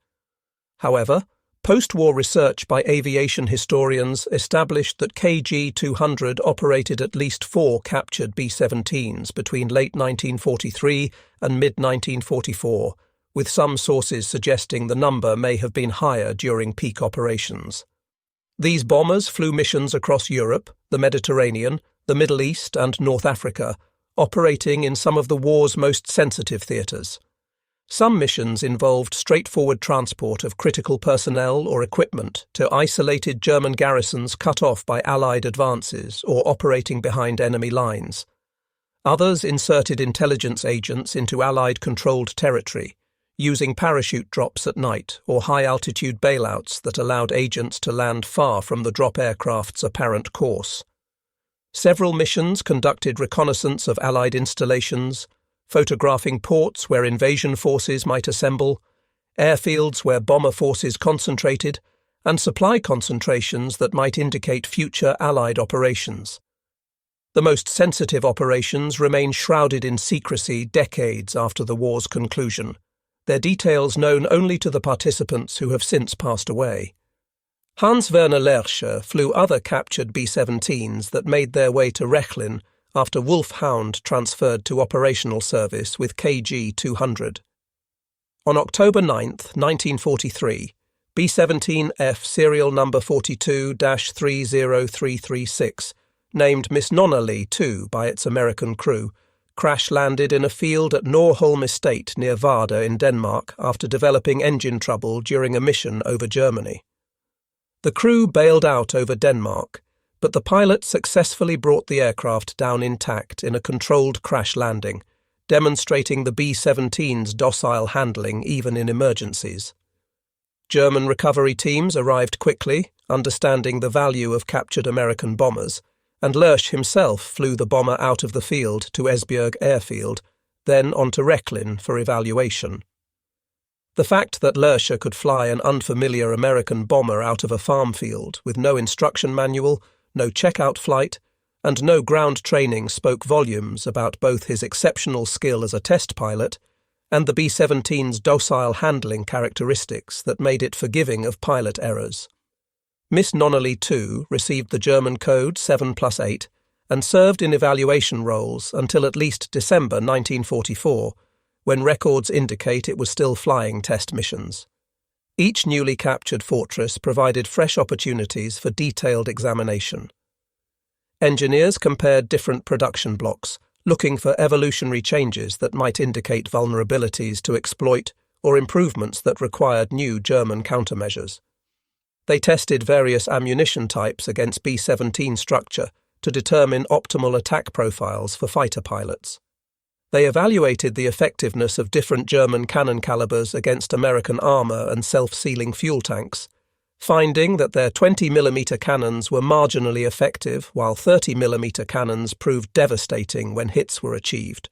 However, post-war research by aviation historians established that KG-200 operated at least 4 captured B-17s between late 1943 and mid-1944, with some sources suggesting the number may have been higher during peak operations. These bombers flew missions across Europe, the Mediterranean, the Middle East and North Africa, operating in some of the war's most sensitive theatres. Some missions involved straightforward transport of critical personnel or equipment to isolated German garrisons cut off by Allied advances or operating behind enemy lines. Others inserted intelligence agents into Allied-controlled territory, using parachute drops at night or high-altitude bailouts that allowed agents to land far from the drop aircraft's apparent course. Several missions conducted reconnaissance of Allied installations, photographing ports where invasion forces might assemble, airfields where bomber forces concentrated, and supply concentrations that might indicate future Allied operations. The most sensitive operations remain shrouded in secrecy decades after the war's conclusion, their details known only to the participants who have since passed away. Hans-Werner Lerche flew other captured B-17s that made their way to Rechlin after Wulf Hound transferred to operational service with KG-200. On October 9, 1943, B-17F serial number 42-30336, named Miss Nonnally II by its American crew, crash-landed in a field at Norholm Estate near Vega in Denmark after developing engine trouble during a mission over Germany. The crew bailed out over Denmark, but the pilot successfully brought the aircraft down intact in a controlled crash landing, demonstrating the B-17's docile handling even in emergencies. German recovery teams arrived quickly, understanding the value of captured American bombers, and Lerche himself flew the bomber out of the field to Esbjerg Airfield, then on to Rechlin for evaluation. The fact that Lerche could fly an unfamiliar American bomber out of a farm field with no instruction manual, no checkout flight, and no ground training spoke volumes about both his exceptional skill as a test pilot and the B-17's docile handling characteristics that made it forgiving of pilot errors. Miss Nonnally II received the German code 7+8 and served in evaluation roles until at least December 1944, when records indicate it was still flying test missions. Each newly captured fortress provided fresh opportunities for detailed examination. Engineers compared different production blocks, looking for evolutionary changes that might indicate vulnerabilities to exploit or improvements that required new German countermeasures. They tested various ammunition types against B-17 structure to determine optimal attack profiles for fighter pilots. They evaluated the effectiveness of different German cannon calibers against American armour and self-sealing fuel tanks, finding that their 20mm cannons were marginally effective while 30mm cannons proved devastating when hits were achieved.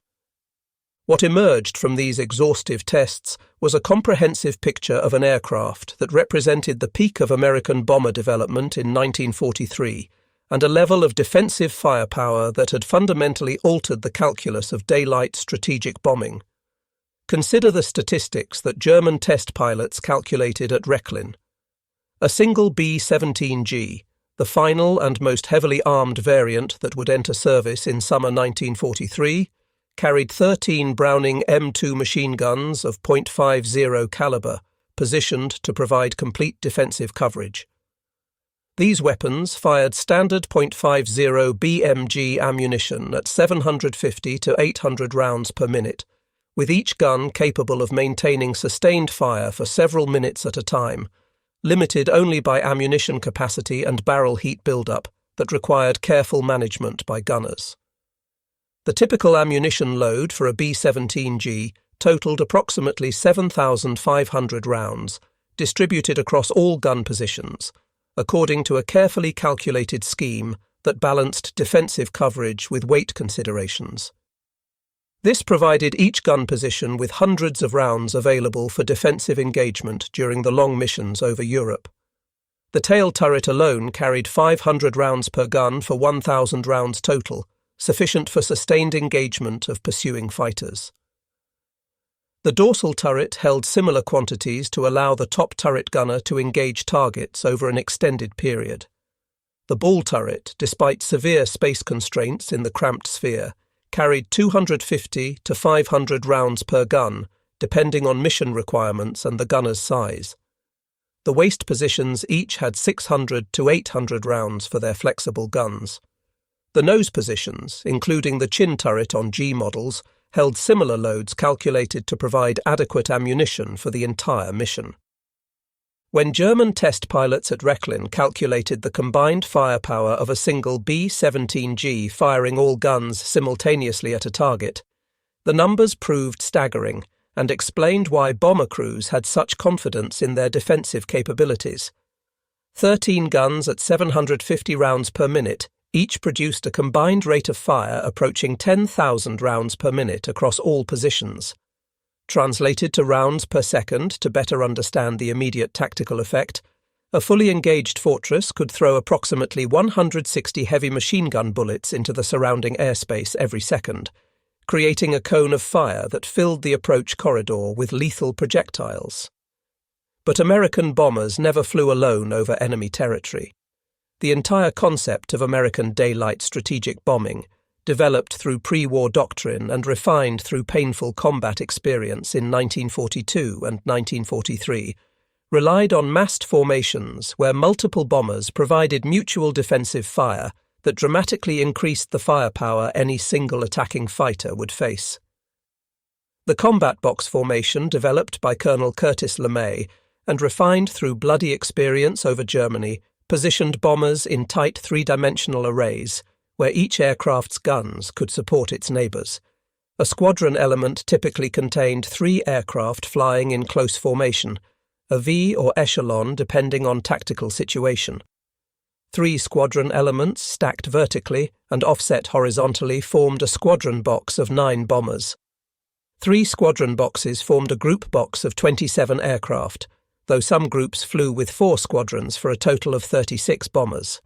What emerged from these exhaustive tests was a comprehensive picture of an aircraft that represented the peak of American bomber development in 1943 and a level of defensive firepower that had fundamentally altered the calculus of daylight strategic bombing. Consider the statistics that German test pilots calculated at Rechlin. A single B-17G, the final and most heavily armed variant that would enter service in summer 1943, carried 13 Browning M2 machine guns of .50 caliber, positioned to provide complete defensive coverage. These weapons fired standard .50 BMG ammunition at 750 to 800 rounds per minute, with each gun capable of maintaining sustained fire for several minutes at a time, limited only by ammunition capacity and barrel heat buildup that required careful management by gunners. The typical ammunition load for a B-17G totaled approximately 7,500 rounds, distributed across all gun positions, according to a carefully calculated scheme that balanced defensive coverage with weight considerations. This provided each gun position with hundreds of rounds available for defensive engagement during the long missions over Europe. The tail turret alone carried 500 rounds per gun for 1,000 rounds total, sufficient for sustained engagement of pursuing fighters. The dorsal turret held similar quantities to allow the top turret gunner to engage targets over an extended period. The ball turret, despite severe space constraints in the cramped sphere, carried 250 to 500 rounds per gun, depending on mission requirements and the gunner's size. The waist positions each had 600 to 800 rounds for their flexible guns. The nose positions, including the chin turret on G models, held similar loads calculated to provide adequate ammunition for the entire mission. When German test pilots at Rechlin calculated the combined firepower of a single B-17G firing all guns simultaneously at a target, the numbers proved staggering and explained why bomber crews had such confidence in their defensive capabilities. 13 guns at 750 rounds per minute each produced a combined rate of fire approaching 10,000 rounds per minute across all positions. Translated to rounds per second to better understand the immediate tactical effect, a fully engaged fortress could throw approximately 160 heavy machine gun bullets into the surrounding airspace every second, creating a cone of fire that filled the approach corridor with lethal projectiles. But American bombers never flew alone over enemy territory. The entire concept of American daylight strategic bombing, developed through pre-war doctrine and refined through painful combat experience in 1942 and 1943, relied on massed formations where multiple bombers provided mutual defensive fire that dramatically increased the firepower any single attacking fighter would face. The combat box formation, developed by Colonel Curtis LeMay and refined through bloody experience over Germany, positioned bombers in tight three-dimensional arrays, where each aircraft's guns could support its neighbours. A squadron element typically contained 3 aircraft flying in close formation, a V or echelon depending on tactical situation. 3 squadron elements stacked vertically and offset horizontally formed a squadron box of 9 bombers. 3 squadron boxes formed a group box of 27 aircraft, though some groups flew with 4 squadrons for a total of 36 bombers.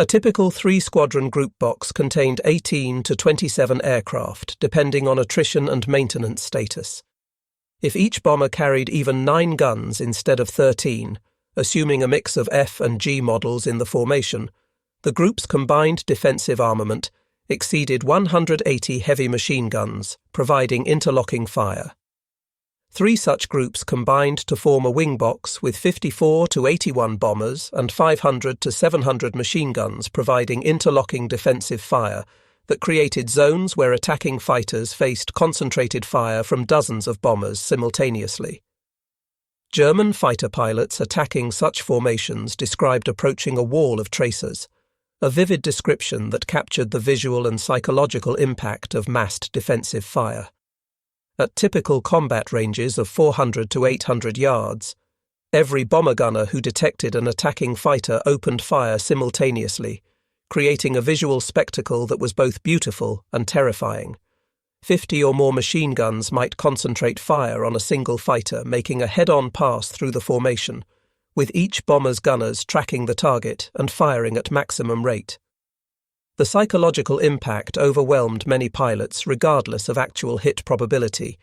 A typical 3-squadron group box contained 18 to 27 aircraft, depending on attrition and maintenance status. If each bomber carried even 9 guns instead of 13, assuming a mix of F and G models in the formation, the group's combined defensive armament exceeded 180 heavy machine guns, providing interlocking fire. 3 such groups combined to form a wing box with 54 to 81 bombers and 500 to 700 machine guns providing interlocking defensive fire that created zones where attacking fighters faced concentrated fire from dozens of bombers simultaneously. German fighter pilots attacking such formations described approaching a wall of tracers. a vivid description that captured the visual and psychological impact of massed defensive fire. At typical combat ranges of 400 to 800 yards, every bomber gunner who detected an attacking fighter opened fire simultaneously, creating a visual spectacle that was both beautiful and terrifying. 50 or more machine guns might concentrate fire on a single fighter, making a head-on pass through the formation, with each bomber's gunners tracking the target and firing at maximum rate. The psychological impact overwhelmed many pilots regardless of actual hit probability,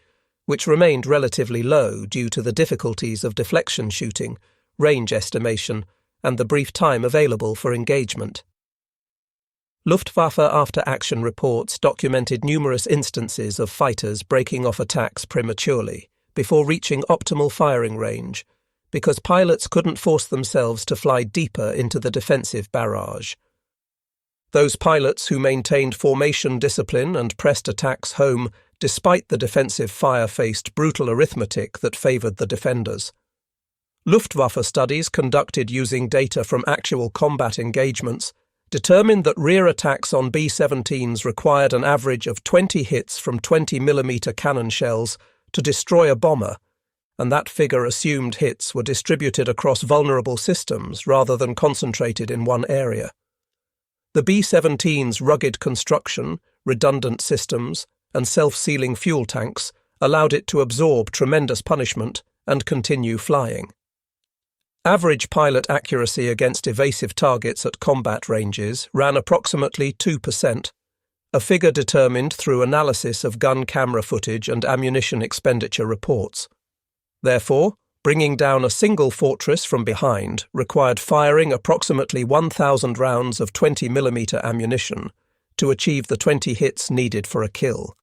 which remained relatively low due to the difficulties of deflection shooting, range estimation, and the brief time available for engagement. Luftwaffe after-action reports documented numerous instances of fighters breaking off attacks prematurely before reaching optimal firing range because pilots couldn't force themselves to fly deeper into the defensive barrage. Those pilots who maintained formation discipline and pressed attacks home despite the defensive fire faced brutal arithmetic that favoured the defenders. Luftwaffe studies conducted using data from actual combat engagements determined that rear attacks on B-17s required an average of 20 hits from 20mm cannon shells to destroy a bomber, and that figure assumed hits were distributed across vulnerable systems rather than concentrated in one area. The B-17's rugged construction, redundant systems, and self-sealing fuel tanks allowed it to absorb tremendous punishment and continue flying. Average pilot accuracy against evasive targets at combat ranges ran approximately 2%, a figure determined through analysis of gun camera footage and ammunition expenditure reports. Therefore, bringing down a single fortress from behind required firing approximately 1,000 rounds of 20mm ammunition to achieve the 20 hits needed for a kill.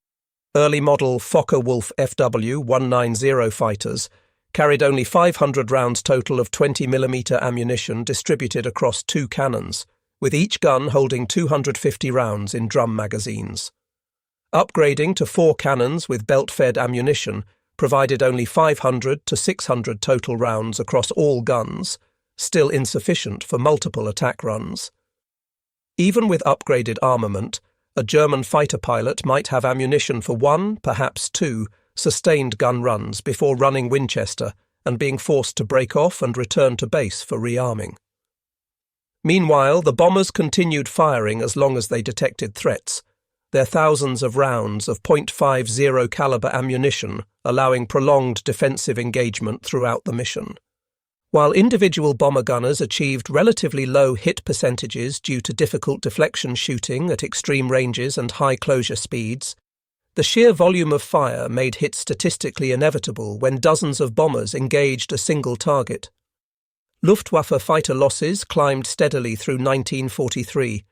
Early model Focke-Wulf FW-190 fighters carried only 500 rounds total of 20mm ammunition distributed across 2 cannons, with each gun holding 250 rounds in drum magazines. Upgrading to 4 cannons with belt-fed ammunition provided only 500 to 600 total rounds across all guns, still insufficient for multiple attack runs. Even with upgraded armament, a German fighter pilot might have ammunition for 1, perhaps 2, sustained gun runs before running Winchester and being forced to break off and return to base for rearming. Meanwhile, the bombers continued firing as long as they detected threats, their thousands of rounds of .50 caliber ammunition allowing prolonged defensive engagement throughout the mission. While individual bomber gunners achieved relatively low hit percentages due to difficult deflection shooting at extreme ranges and high closure speeds, the sheer volume of fire made hits statistically inevitable when dozens of bombers engaged a single target. Luftwaffe fighter losses climbed steadily through 1943,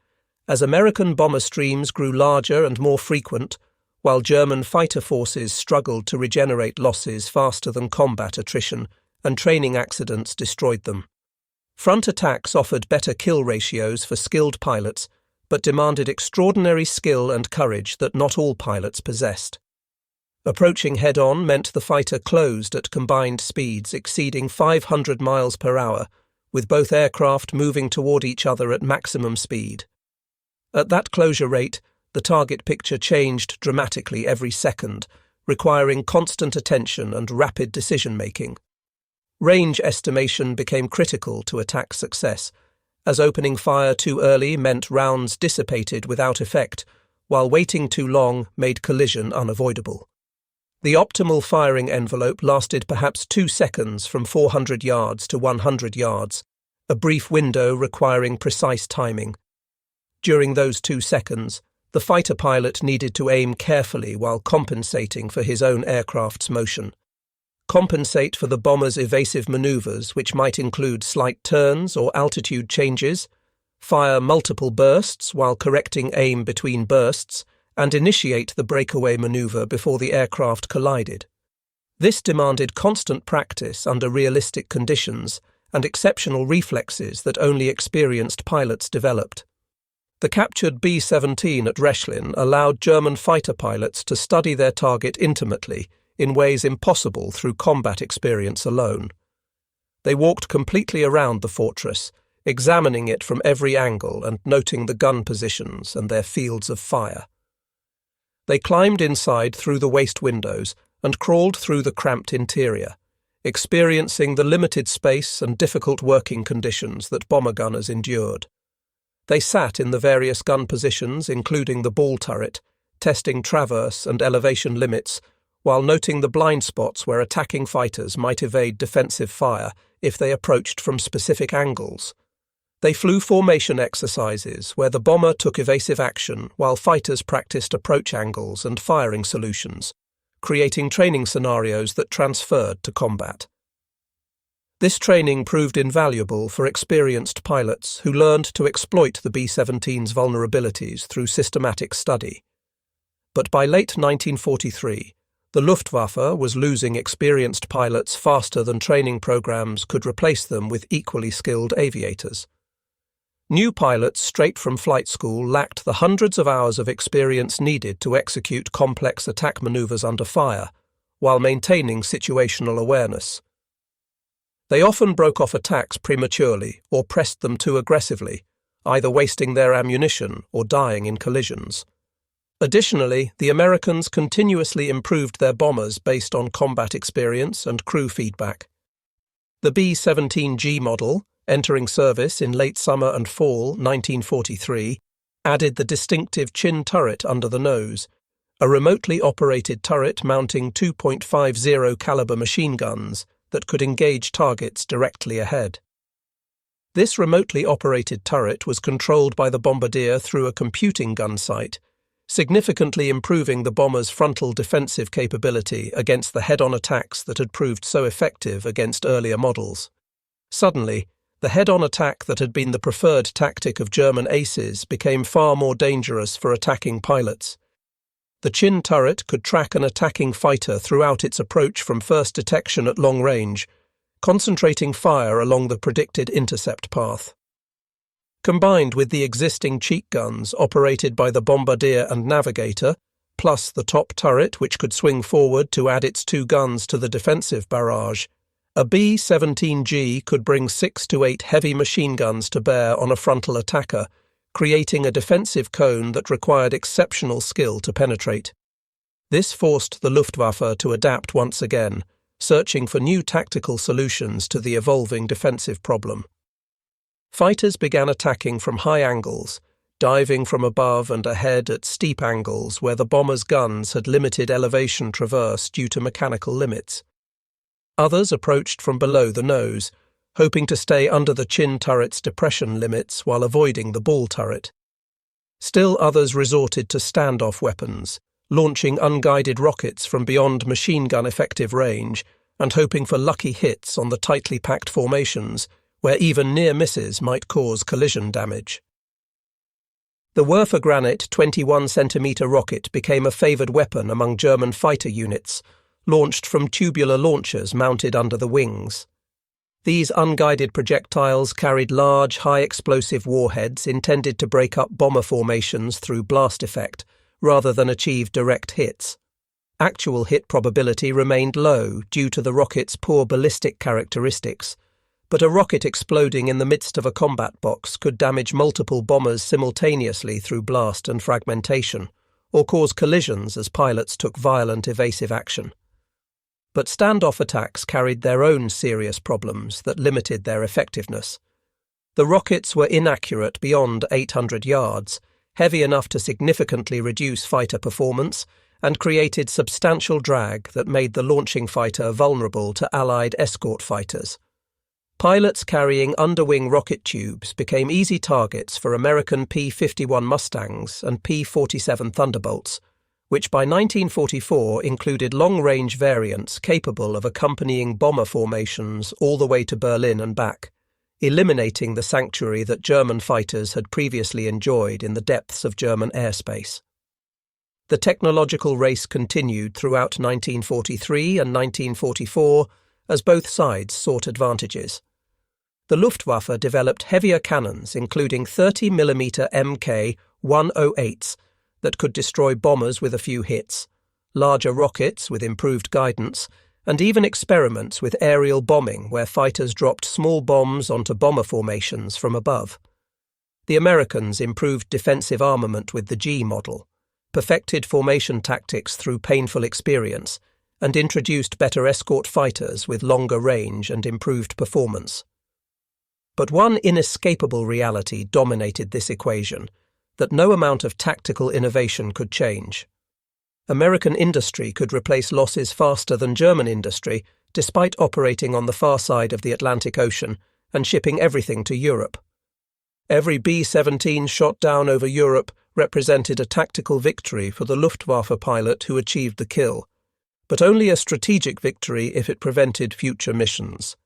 as American bomber streams grew larger and more frequent, while German fighter forces struggled to regenerate losses faster than combat attrition, and training accidents destroyed them. Front attacks offered better kill ratios for skilled pilots, but demanded extraordinary skill and courage that not all pilots possessed. Approaching head-on meant the fighter closed at combined speeds exceeding 500 miles per hour, with both aircraft moving toward each other at maximum speed. At that closure rate, the target picture changed dramatically every second, requiring constant attention and rapid decision-making. Range estimation became critical to attack success, as opening fire too early meant rounds dissipated without effect, while waiting too long made collision unavoidable. The optimal firing envelope lasted perhaps 2 seconds from 400 yards to 100 yards, a brief window requiring precise timing. During those 2 seconds, the fighter pilot needed to aim carefully while compensating for his own aircraft's motion. Compensate for the bomber's evasive maneuvers, which might include slight turns or altitude changes, fire multiple bursts while correcting aim between bursts, and initiate the breakaway maneuver before the aircraft collided. This demanded constant practice under realistic conditions and exceptional reflexes that only experienced pilots developed. The captured B-17 at Rechlin allowed German fighter pilots to study their target intimately, in ways impossible through combat experience alone. They walked completely around the fortress, examining it from every angle and noting the gun positions and their fields of fire. They climbed inside through the waste windows and crawled through the cramped interior, experiencing the limited space and difficult working conditions that bomber gunners endured. They sat in the various gun positions, including the ball turret, testing traverse and elevation limits, while noting the blind spots where attacking fighters might evade defensive fire if they approached from specific angles. They flew formation exercises where the bomber took evasive action while fighters practiced approach angles and firing solutions, creating training scenarios that transferred to combat. This training proved invaluable for experienced pilots who learned to exploit the B-17's vulnerabilities through systematic study. But by late 1943, the Luftwaffe was losing experienced pilots faster than training programs could replace them with equally skilled aviators. New pilots straight from flight school lacked the hundreds of hours of experience needed to execute complex attack maneuvers under fire, while maintaining situational awareness. They often broke off attacks prematurely or pressed them too aggressively, either wasting their ammunition or dying in collisions. Additionally, the Americans continuously improved their bombers based on combat experience and crew feedback. The B-17G model, entering service in late summer and fall 1943, added the distinctive chin turret under the nose, a remotely operated turret mounting 2.50 caliber machine guns that could engage targets directly ahead. This remotely operated turret was controlled by the bombardier through a computing gun sight, significantly improving the bomber's frontal defensive capability against the head-on attacks that had proved so effective against earlier models. Suddenly, the head-on attack that had been the preferred tactic of German aces became far more dangerous for attacking pilots. The chin turret could track an attacking fighter throughout its approach from first detection at long range, concentrating fire along the predicted intercept path. Combined with the existing cheek guns operated by the bombardier and navigator, plus the top turret which could swing forward to add its two guns to the defensive barrage, a B-17G could bring 6 to 8 heavy machine guns to bear on a frontal attacker, creating a defensive cone that required exceptional skill to penetrate. This forced the Luftwaffe to adapt once again, searching for new tactical solutions to the evolving defensive problem. Fighters began attacking from high angles, diving from above and ahead at steep angles where the bomber's guns had limited elevation traverse due to mechanical limits. Others approached from below the nose, hoping to stay under the chin turret's depression limits while avoiding the ball turret. Still others resorted to standoff weapons, launching unguided rockets from beyond machine gun effective range and hoping for lucky hits on the tightly packed formations, where even near misses might cause collision damage. The Wurfgranit 21cm rocket became a favoured weapon among German fighter units, launched from tubular launchers mounted under the wings. These unguided projectiles carried large, high-explosive warheads intended to break up bomber formations through blast effect, rather than achieve direct hits. Actual hit probability remained low due to the rocket's poor ballistic characteristics, but a rocket exploding in the midst of a combat box could damage multiple bombers simultaneously through blast and fragmentation, or cause collisions as pilots took violent evasive action. But standoff attacks carried their own serious problems that limited their effectiveness. The rockets were inaccurate beyond 800 yards, heavy enough to significantly reduce fighter performance, and created substantial drag that made the launching fighter vulnerable to Allied escort fighters. Pilots carrying underwing rocket tubes became easy targets for American P-51 Mustangs and P-47 Thunderbolts, which by 1944 included long-range variants capable of accompanying bomber formations all the way to Berlin and back, eliminating the sanctuary that German fighters had previously enjoyed in the depths of German airspace. The technological race continued throughout 1943 and 1944 as both sides sought advantages. The Luftwaffe developed heavier cannons, including 30mm Mk-108s, that could destroy bombers with a few hits, larger rockets with improved guidance, and even experiments with aerial bombing where fighters dropped small bombs onto bomber formations from above. The Americans improved defensive armament with the G model, perfected formation tactics through painful experience, and introduced better escort fighters with longer range and improved performance. But one inescapable reality dominated this equation, that no amount of tactical innovation could change. American industry could replace losses faster than German industry, despite operating on the far side of the Atlantic Ocean and shipping everything to Europe. Every B-17 shot down over Europe represented a tactical victory for the Luftwaffe pilot who achieved the kill, but only a strategic victory if it prevented future missions.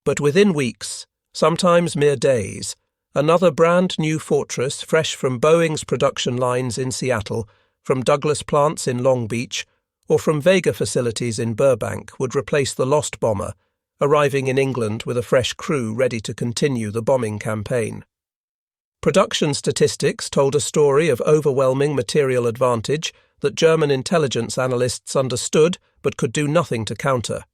But within weeks, sometimes mere days, another brand new fortress fresh from Boeing's production lines in Seattle, from Douglas plants in Long Beach, or from Vega facilities in Burbank would replace the lost bomber, arriving in England with a fresh crew ready to continue the bombing campaign. Production statistics told a story of overwhelming material advantage that German intelligence analysts understood but could do nothing to counter.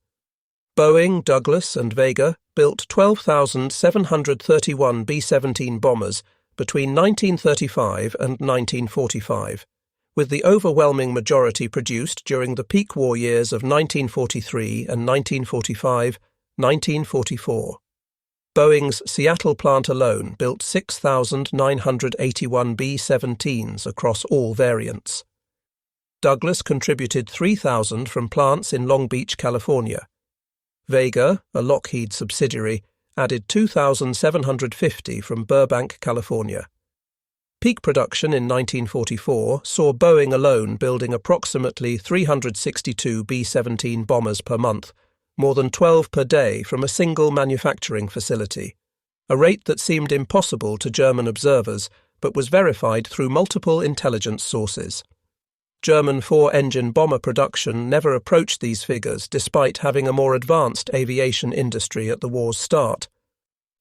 Boeing, Douglas, and Vega built 12,731 B-17 bombers between 1935 and 1945, with the overwhelming majority produced during the peak war years of 1943 and 1945-1944. Boeing's Seattle plant alone built 6,981 B-17s across all variants. Douglas contributed 3,000 from plants in Long Beach, California. Vega, a Lockheed subsidiary, added 2,750 from Burbank, California. Peak production in 1944 saw Boeing alone building approximately 362 B-17 bombers per month, more than 12 per day from a single manufacturing facility, a rate that seemed impossible to German observers but was verified through multiple intelligence sources. German four-engine bomber production never approached these figures despite having a more advanced aviation industry at the war's start.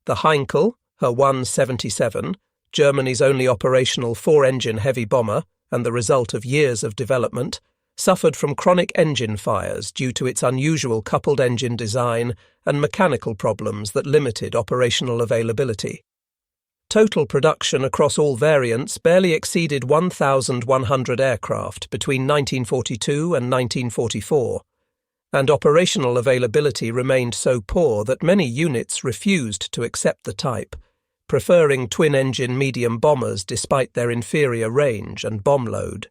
The Heinkel, her 177, Germany's only operational four-engine heavy bomber and the result of years of development, suffered from chronic engine fires due to its unusual coupled engine design and mechanical problems that limited operational availability. Total production across all variants barely exceeded 1,100 aircraft between 1942 and 1944, and operational availability remained so poor that many units refused to accept the type, preferring twin-engine medium bombers despite their inferior range and bomb load.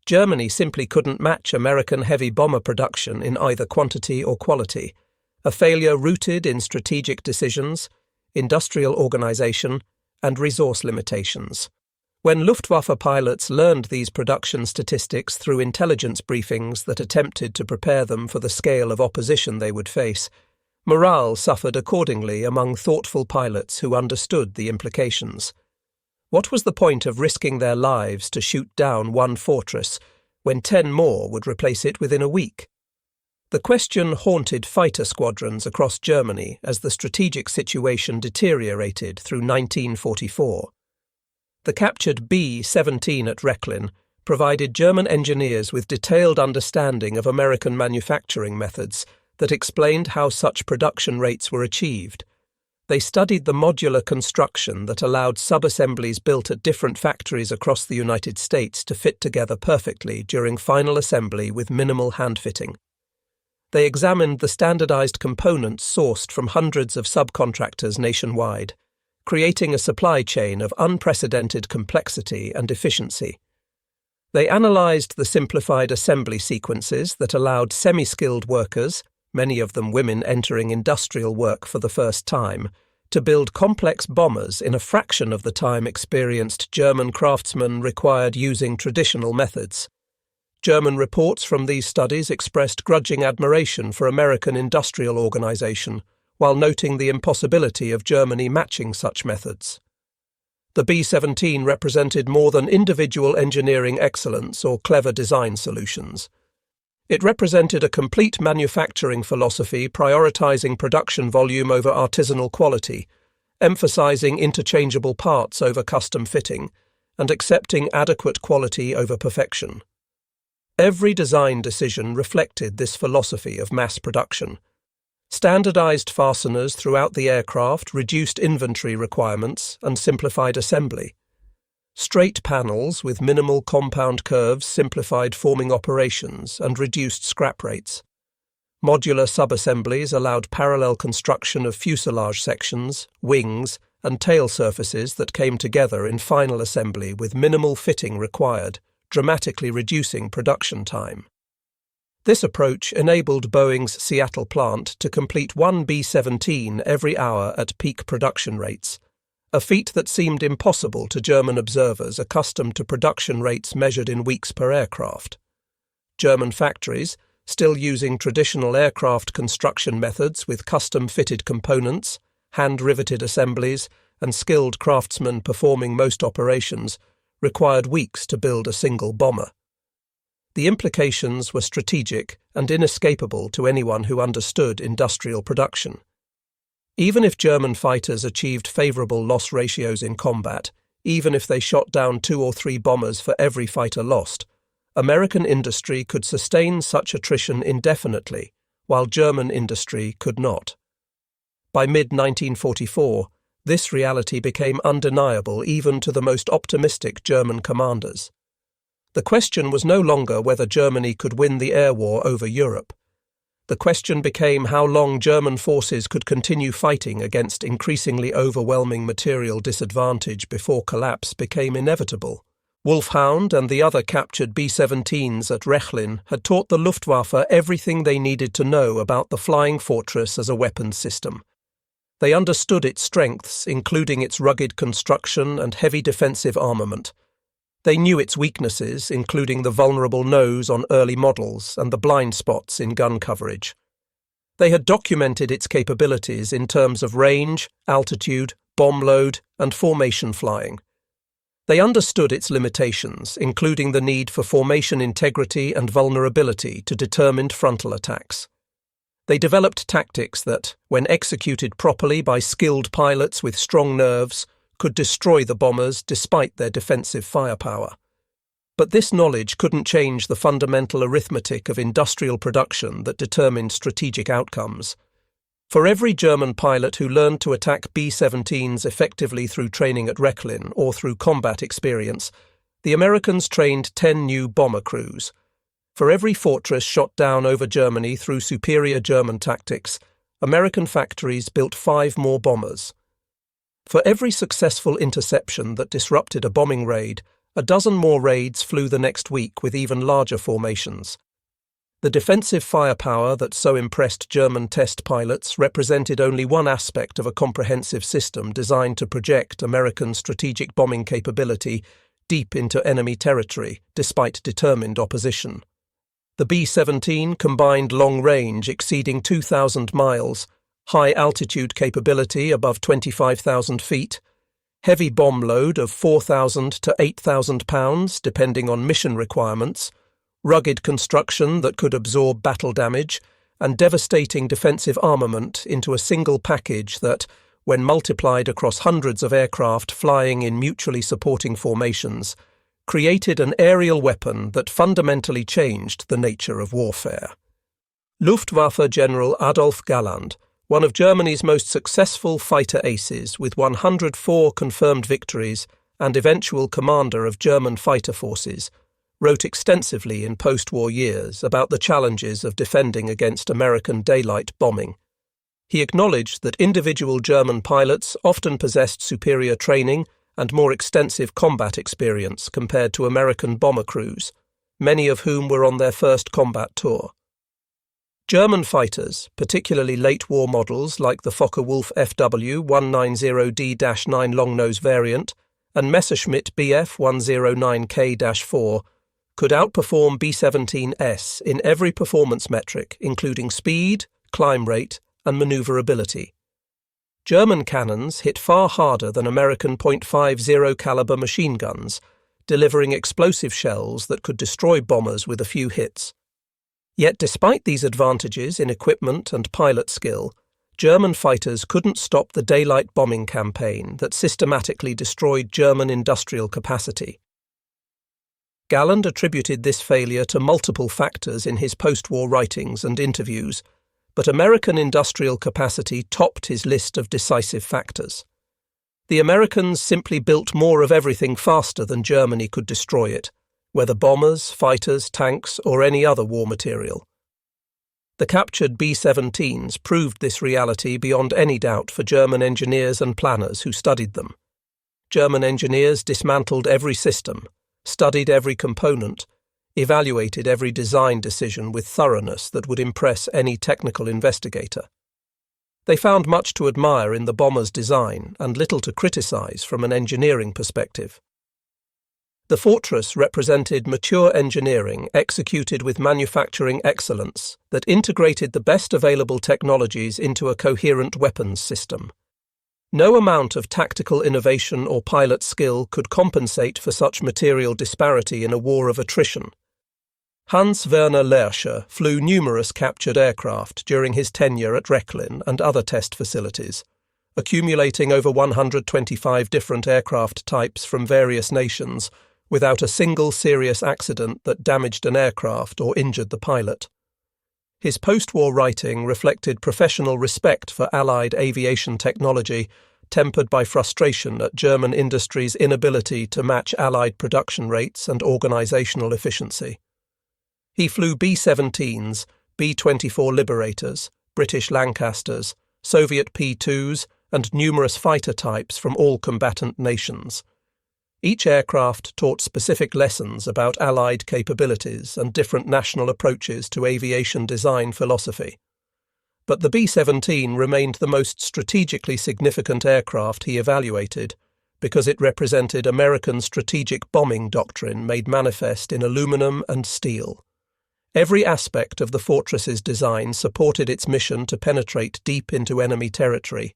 Germany simply couldn't match American heavy bomber production in either quantity or quality, a failure rooted in strategic decisions, industrial organization, and resource limitations. When Luftwaffe pilots learned these production statistics through intelligence briefings that attempted to prepare them for the scale of opposition they would face, morale suffered accordingly among thoughtful pilots who understood the implications. What was the point of risking their lives to shoot down one fortress when 10 more would replace it within a week? The question haunted fighter squadrons across Germany as the strategic situation deteriorated through 1944. The captured B-17 at Rechlin provided German engineers with detailed understanding of American manufacturing methods that explained how such production rates were achieved. They studied the modular construction that allowed sub-assemblies built at different factories across the United States to fit together perfectly during final assembly with minimal hand-fitting. They examined the standardized components sourced from hundreds of subcontractors nationwide, creating a supply chain of unprecedented complexity and efficiency. They analyzed the simplified assembly sequences that allowed semi-skilled workers, many of them women entering industrial work for the first time, to build complex bombers in a fraction of the time experienced German craftsmen required using traditional methods. German reports from these studies expressed grudging admiration for American industrial organization, while noting the impossibility of Germany matching such methods. The B-17 represented more than individual engineering excellence or clever design solutions. It represented a complete manufacturing philosophy prioritizing production volume over artisanal quality, emphasizing interchangeable parts over custom fitting, and accepting adequate quality over perfection. Every design decision reflected this philosophy of mass production. Standardized fasteners throughout the aircraft reduced inventory requirements and simplified assembly. Straight panels with minimal compound curves simplified forming operations and reduced scrap rates. Modular subassemblies allowed parallel construction of fuselage sections, wings, and tail surfaces that came together in final assembly with minimal fitting required, dramatically reducing production time. This approach enabled Boeing's Seattle plant to complete one B-17 every hour at peak production rates, a feat that seemed impossible to German observers accustomed to production rates measured in weeks per aircraft. German factories, still using traditional aircraft construction methods with custom-fitted components, hand-riveted assemblies, and skilled craftsmen performing most operations, required weeks to build a single bomber. The implications were strategic and inescapable to anyone who understood industrial production. Even if German fighters achieved favorable loss ratios in combat, even if they shot down 2 or 3 bombers for every fighter lost, American industry could sustain such attrition indefinitely, while German industry could not. By mid-1944, this reality became undeniable even to the most optimistic German commanders. The question was no longer whether Germany could win the air war over Europe. The question became how long German forces could continue fighting against increasingly overwhelming material disadvantage before collapse became inevitable. Wulf Hound and the other captured B-17s at Rechlin had taught the Luftwaffe everything they needed to know about the flying fortress as a weapons system. They understood its strengths, including its rugged construction and heavy defensive armament. They knew its weaknesses, including the vulnerable nose on early models and the blind spots in gun coverage. They had documented its capabilities in terms of range, altitude, bomb load, and formation flying. They understood its limitations, including the need for formation integrity and vulnerability to determined frontal attacks. They developed tactics that, when executed properly by skilled pilots with strong nerves, could destroy the bombers despite their defensive firepower. But this knowledge couldn't change the fundamental arithmetic of industrial production that determined strategic outcomes. For every German pilot who learned to attack B-17s effectively through training at Rechlin or through combat experience, the Americans trained 10 new bomber crews. For every fortress shot down over Germany through superior German tactics, American factories built 5 more bombers. For every successful interception that disrupted a bombing raid, a dozen more raids flew the next week with even larger formations. The defensive firepower that so impressed German test pilots represented only one aspect of a comprehensive system designed to project American strategic bombing capability deep into enemy territory, despite determined opposition. The B-17 combined long range exceeding 2,000 miles, high altitude capability above 25,000 feet, heavy bomb load of 4,000 to 8,000 pounds depending on mission requirements, rugged construction that could absorb battle damage, and devastating defensive armament into a single package that, when multiplied across hundreds of aircraft flying in mutually supporting formations, created an aerial weapon that fundamentally changed the nature of warfare. Luftwaffe General Adolf Galland, one of Germany's most successful fighter aces with 104 confirmed victories and eventual commander of German fighter forces, wrote extensively in post-war years about the challenges of defending against American daylight bombing. He acknowledged that individual German pilots often possessed superior training and more extensive combat experience compared to American bomber crews, many of whom were on their first combat tour. German fighters, particularly late-war models like the Focke-Wulf FW-190D-9 long-nose variant and Messerschmitt Bf-109K-4, could outperform B-17S in every performance metric, including speed, climb rate, and maneuverability. German cannons hit far harder than American .50 caliber machine guns, delivering explosive shells that could destroy bombers with a few hits. Yet despite these advantages in equipment and pilot skill, German fighters couldn't stop the daylight bombing campaign that systematically destroyed German industrial capacity. Galland attributed this failure to multiple factors in his post-war writings and interviews, but American industrial capacity topped his list of decisive factors. The Americans simply built more of everything faster than Germany could destroy it, whether bombers, fighters, tanks, or any other war material. The captured B-17s proved this reality beyond any doubt for German engineers and planners who studied them. German engineers dismantled every system, studied every component, evaluated every design decision with thoroughness that would impress any technical investigator. They found much to admire in the bomber's design and little to criticize from an engineering perspective. The fortress represented mature engineering executed with manufacturing excellence that integrated the best available technologies into a coherent weapons system. No amount of tactical innovation or pilot skill could compensate for such material disparity in a war of attrition. Hans-Werner Lerche flew numerous captured aircraft during his tenure at Rechlin and other test facilities, accumulating over 125 different aircraft types from various nations without a single serious accident that damaged an aircraft or injured the pilot. His post-war writing reflected professional respect for Allied aviation technology, tempered by frustration at German industry's inability to match Allied production rates and organizational efficiency. He flew B-17s, B-24 Liberators, British Lancasters, Soviet P-2s, and numerous fighter types from all combatant nations. Each aircraft taught specific lessons about Allied capabilities and different national approaches to aviation design philosophy. But the B-17 remained the most strategically significant aircraft he evaluated because it represented American strategic bombing doctrine made manifest in aluminum and steel. Every aspect of the fortress's design supported its mission to penetrate deep into enemy territory,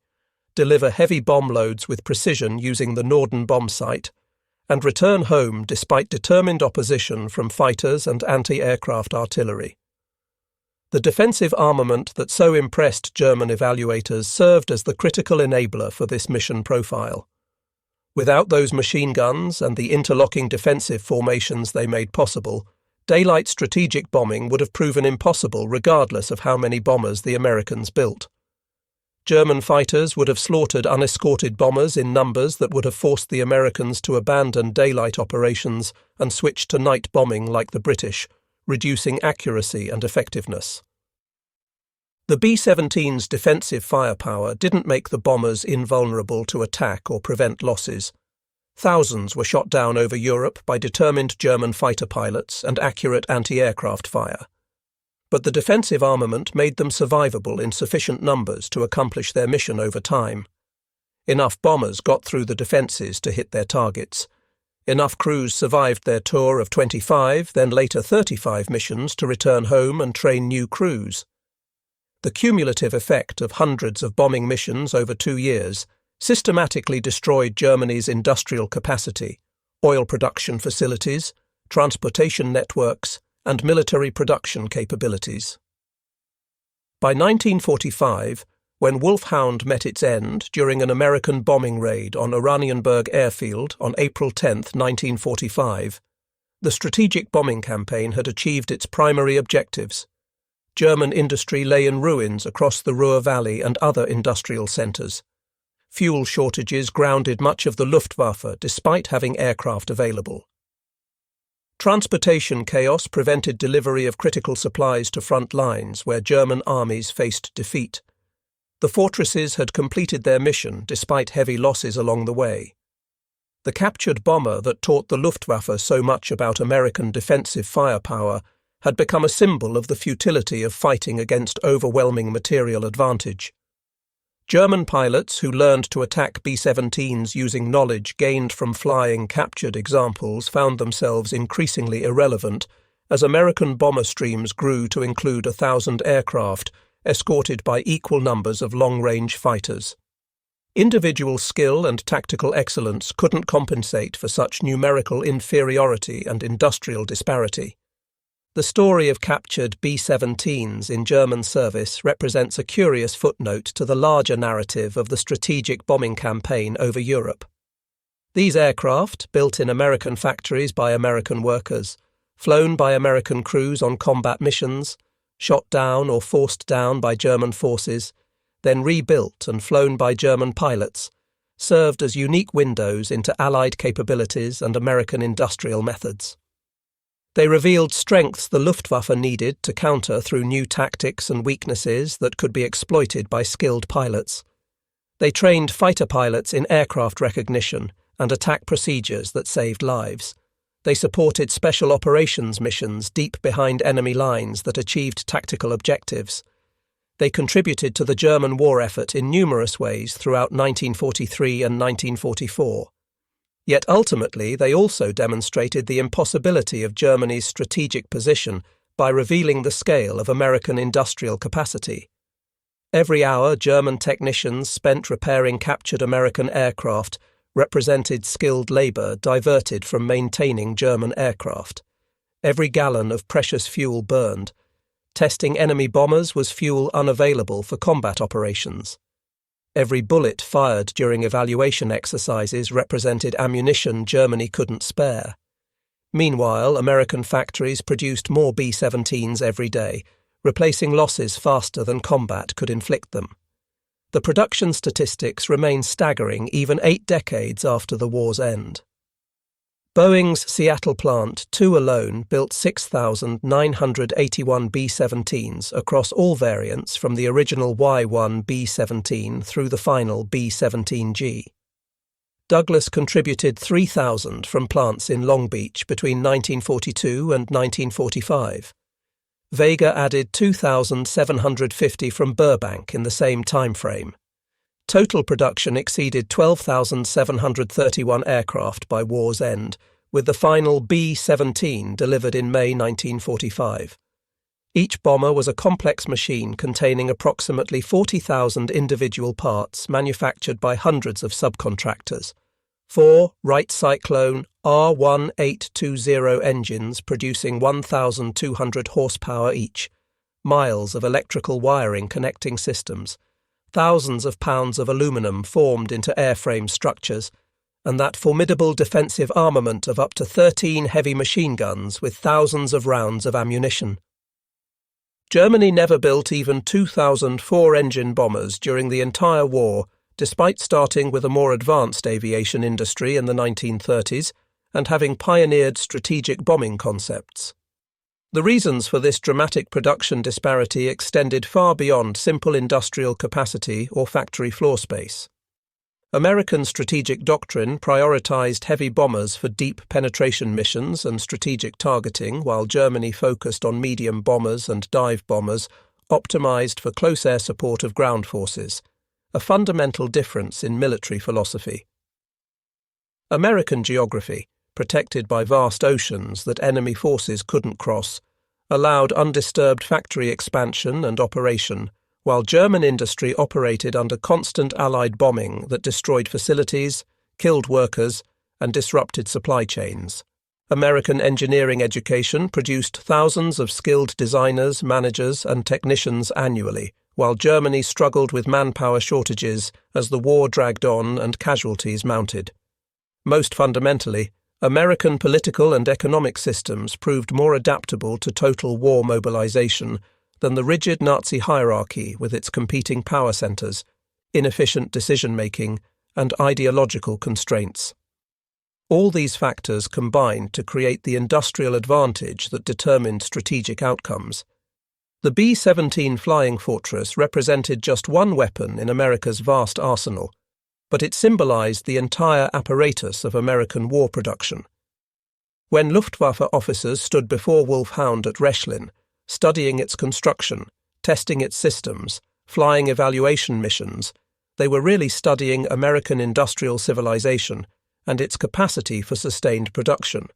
deliver heavy bomb loads with precision using the Norden bomb sight, and return home despite determined opposition from fighters and anti-aircraft artillery. The defensive armament that so impressed German evaluators served as the critical enabler for this mission profile. Without those machine guns and the interlocking defensive formations they made possible, daylight strategic bombing would have proven impossible regardless of how many bombers the Americans built. German fighters would have slaughtered unescorted bombers in numbers that would have forced the Americans to abandon daylight operations and switch to night bombing like the British, reducing accuracy and effectiveness. The B-17's defensive firepower didn't make the bombers invulnerable to attack or prevent losses. Thousands were shot down over Europe by determined German fighter pilots and accurate anti-aircraft fire. But the defensive armament made them survivable in sufficient numbers to accomplish their mission over time. Enough bombers got through the defences to hit their targets. Enough crews survived their tour of 25, then later 35 missions to return home and train new crews. The cumulative effect of hundreds of bombing missions over 2 years systematically destroyed Germany's industrial capacity, oil production facilities, transportation networks, and military production capabilities. By 1945, when Wulf Hound met its end during an American bombing raid on Oranienburg Airfield on April 10, 1945, the strategic bombing campaign had achieved its primary objectives. German industry lay in ruins across the Ruhr Valley and other industrial centres. Fuel shortages grounded much of the Luftwaffe despite having aircraft available. Transportation chaos prevented delivery of critical supplies to front lines where German armies faced defeat. The fortresses had completed their mission despite heavy losses along the way. The captured bomber that taught the Luftwaffe so much about American defensive firepower had become a symbol of the futility of fighting against overwhelming material advantage. German pilots who learned to attack B-17s using knowledge gained from flying captured examples found themselves increasingly irrelevant as American bomber streams grew to include 1,000 aircraft escorted by equal numbers of long-range fighters. Individual skill and tactical excellence couldn't compensate for such numerical inferiority and industrial disparity. The story of captured B-17s in German service represents a curious footnote to the larger narrative of the strategic bombing campaign over Europe. These aircraft, built in American factories by American workers, flown by American crews on combat missions, shot down or forced down by German forces, then rebuilt and flown by German pilots, served as unique windows into Allied capabilities and American industrial methods. They revealed strengths the Luftwaffe needed to counter through new tactics and weaknesses that could be exploited by skilled pilots. They trained fighter pilots in aircraft recognition and attack procedures that saved lives. They supported special operations missions deep behind enemy lines that achieved tactical objectives. They contributed to the German war effort in numerous ways throughout 1943 and 1944. Yet ultimately they also demonstrated the impossibility of Germany's strategic position by revealing the scale of American industrial capacity. Every hour German technicians spent repairing captured American aircraft represented skilled labour diverted from maintaining German aircraft. Every gallon of precious fuel burned. Testing enemy bombers was fuel unavailable for combat operations. Every bullet fired during evaluation exercises represented ammunition Germany couldn't spare. Meanwhile, American factories produced more B-17s every day, replacing losses faster than combat could inflict them. The production statistics remain staggering even 8 decades after the war's end. Boeing's Seattle plant, 2 alone, built 6,981 B-17s across all variants from the original Y-1 B-17 through the final B-17G. Douglas contributed 3,000 from plants in Long Beach between 1942 and 1945. Vega added 2,750 from Burbank in the same time frame. Total production exceeded 12,731 aircraft by war's end, with the final B-17 delivered in May 1945. Each bomber was a complex machine containing approximately 40,000 individual parts manufactured by hundreds of subcontractors. 4 Wright Cyclone R1820 engines producing 1,200 horsepower each, miles of electrical wiring connecting systems, thousands of pounds of aluminum formed into airframe structures, and that formidable defensive armament of up to 13 heavy machine guns with thousands of rounds of ammunition. Germany never built even 2,000 four-engine bombers during the entire war, despite starting with a more advanced aviation industry in the 1930s and having pioneered strategic bombing concepts. The reasons for this dramatic production disparity extended far beyond simple industrial capacity or factory floor space. American strategic doctrine prioritized heavy bombers for deep penetration missions and strategic targeting, while Germany focused on medium bombers and dive bombers optimized for close air support of ground forces, a fundamental difference in military philosophy. American geography, protected by vast oceans that enemy forces couldn't cross, allowed undisturbed factory expansion and operation, while German industry operated under constant Allied bombing that destroyed facilities, killed workers, and disrupted supply chains. American engineering education produced thousands of skilled designers, managers, and technicians annually, while Germany struggled with manpower shortages as the war dragged on and casualties mounted. Most fundamentally, American political and economic systems proved more adaptable to total war mobilization than the rigid Nazi hierarchy with its competing power centers, inefficient decision-making, and ideological constraints. All these factors combined to create the industrial advantage that determined strategic outcomes. The B-17 Flying Fortress represented just one weapon in America's vast arsenal, but it symbolized the entire apparatus of American war production. When Luftwaffe officers stood before Wulf Hound at Rechlin, studying its construction, testing its systems, flying evaluation missions, they were really studying American industrial civilization and its capacity for sustained production.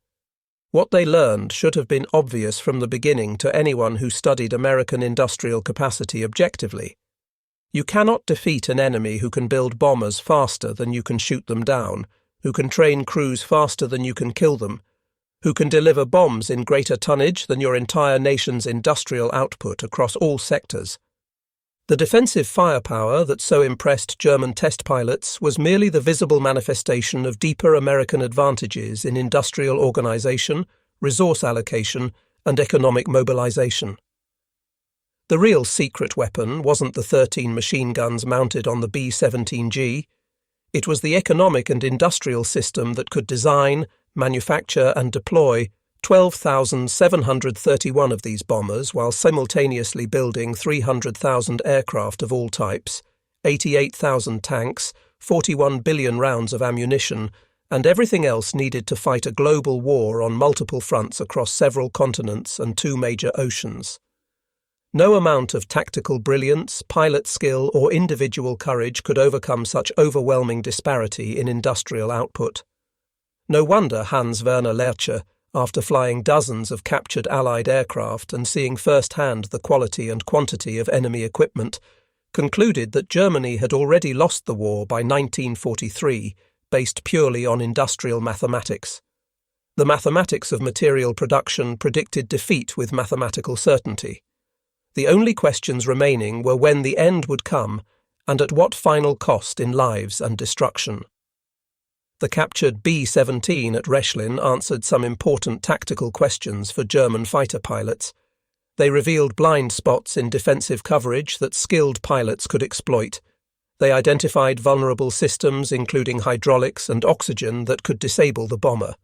What they learned should have been obvious from the beginning to anyone who studied American industrial capacity objectively. You cannot defeat an enemy who can build bombers faster than you can shoot them down, who can train crews faster than you can kill them, who can deliver bombs in greater tonnage than your entire nation's industrial output across all sectors. The defensive firepower that so impressed German test pilots was merely the visible manifestation of deeper American advantages in industrial organization, resource allocation, and economic mobilization. The real secret weapon wasn't the 13 machine guns mounted on the B-17G. It was the economic and industrial system that could design, manufacture, and deploy 12,731 of these bombers while simultaneously building 300,000 aircraft of all types, 88,000 tanks, 41 billion rounds of ammunition, and everything else needed to fight a global war on multiple fronts across several continents and 2 major oceans. No amount of tactical brilliance, pilot skill, or individual courage could overcome such overwhelming disparity in industrial output. No wonder Hans-Werner Lerche, after flying dozens of captured Allied aircraft and seeing firsthand the quality and quantity of enemy equipment, concluded that Germany had already lost the war by 1943, based purely on industrial mathematics. The mathematics of material production predicted defeat with mathematical certainty. The only questions remaining were when the end would come and at what final cost in lives and destruction. The captured B-17 at Rechlin answered some important tactical questions for German fighter pilots. They revealed blind spots in defensive coverage that skilled pilots could exploit. They identified vulnerable systems, including hydraulics and oxygen, that could disable the bomber.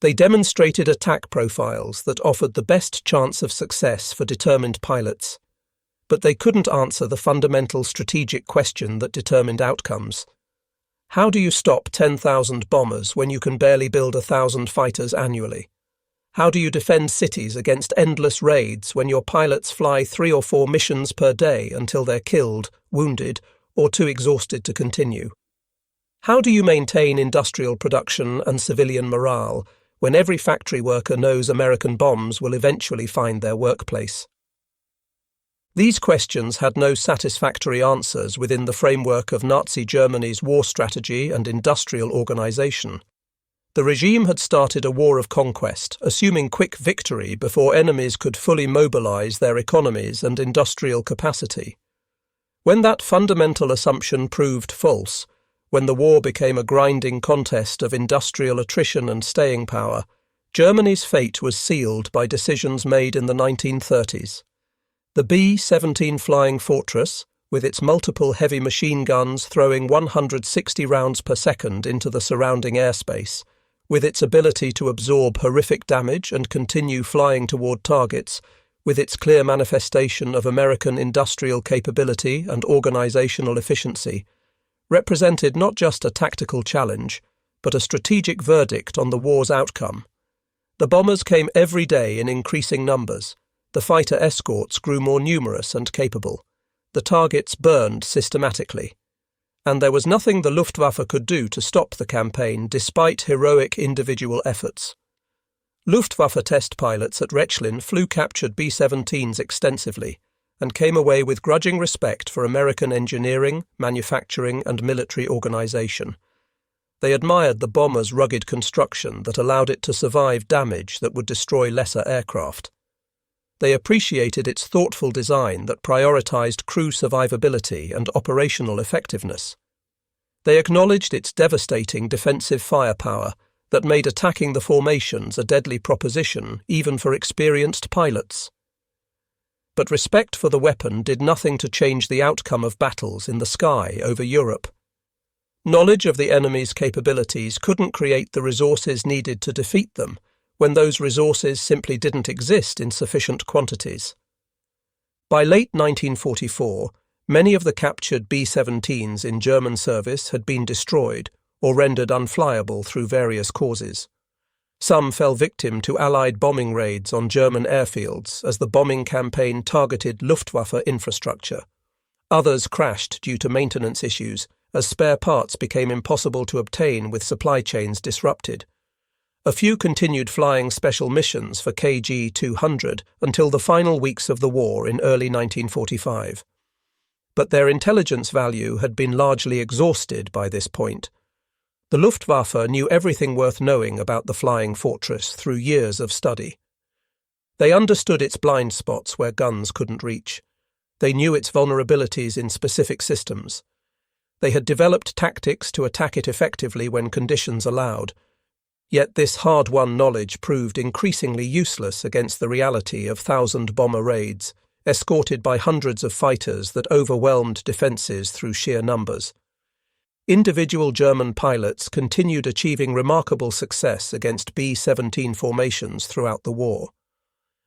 They demonstrated attack profiles that offered the best chance of success for determined pilots. But they couldn't answer the fundamental strategic question that determined outcomes. How do you stop 10,000 bombers when you can barely build 1,000 fighters annually? How do you defend cities against endless raids when your pilots fly 3 or 4 missions per day until they're killed, wounded, or too exhausted to continue? How do you maintain industrial production and civilian morale when every factory worker knows American bombs will eventually find their workplace? These questions had no satisfactory answers within the framework of Nazi Germany's war strategy and industrial organization. The regime had started a war of conquest, assuming quick victory before enemies could fully mobilize their economies and industrial capacity. When that fundamental assumption proved false, when the war became a grinding contest of industrial attrition and staying power, Germany's fate was sealed by decisions made in the 1930s. The B-17 Flying Fortress, with its multiple heavy machine guns throwing 160 rounds per second into the surrounding airspace, with its ability to absorb horrific damage and continue flying toward targets, with its clear manifestation of American industrial capability and organizational efficiency, represented not just a tactical challenge, but a strategic verdict on the war's outcome. The bombers came every day in increasing numbers. The fighter escorts grew more numerous and capable. The targets burned systematically. And there was nothing the Luftwaffe could do to stop the campaign despite heroic individual efforts. Luftwaffe test pilots at Rechlin flew captured B-17s extensively and came away with grudging respect for American engineering, manufacturing, and military organization. They admired the bomber's rugged construction that allowed it to survive damage that would destroy lesser aircraft. They appreciated its thoughtful design that prioritized crew survivability and operational effectiveness. They acknowledged its devastating defensive firepower that made attacking the formations a deadly proposition even for experienced pilots. But respect for the weapon did nothing to change the outcome of battles in the sky over Europe. Knowledge of the enemy's capabilities couldn't create the resources needed to defeat them, when those resources simply didn't exist in sufficient quantities. By late 1944, many of the captured B-17s in German service had been destroyed or rendered unflyable through various causes. Some fell victim to Allied bombing raids on German airfields as the bombing campaign targeted Luftwaffe infrastructure. Others crashed due to maintenance issues as spare parts became impossible to obtain with supply chains disrupted. A few continued flying special missions for KG-200 until the final weeks of the war in early 1945. But their intelligence value had been largely exhausted by this point. The Luftwaffe knew everything worth knowing about the Flying Fortress through years of study. They understood its blind spots where guns couldn't reach. They knew its vulnerabilities in specific systems. They had developed tactics to attack it effectively when conditions allowed. Yet this hard-won knowledge proved increasingly useless against the reality of thousand-bomber raids, escorted by hundreds of fighters that overwhelmed defences through sheer numbers. Individual German pilots continued achieving remarkable success against B-17 formations throughout the war.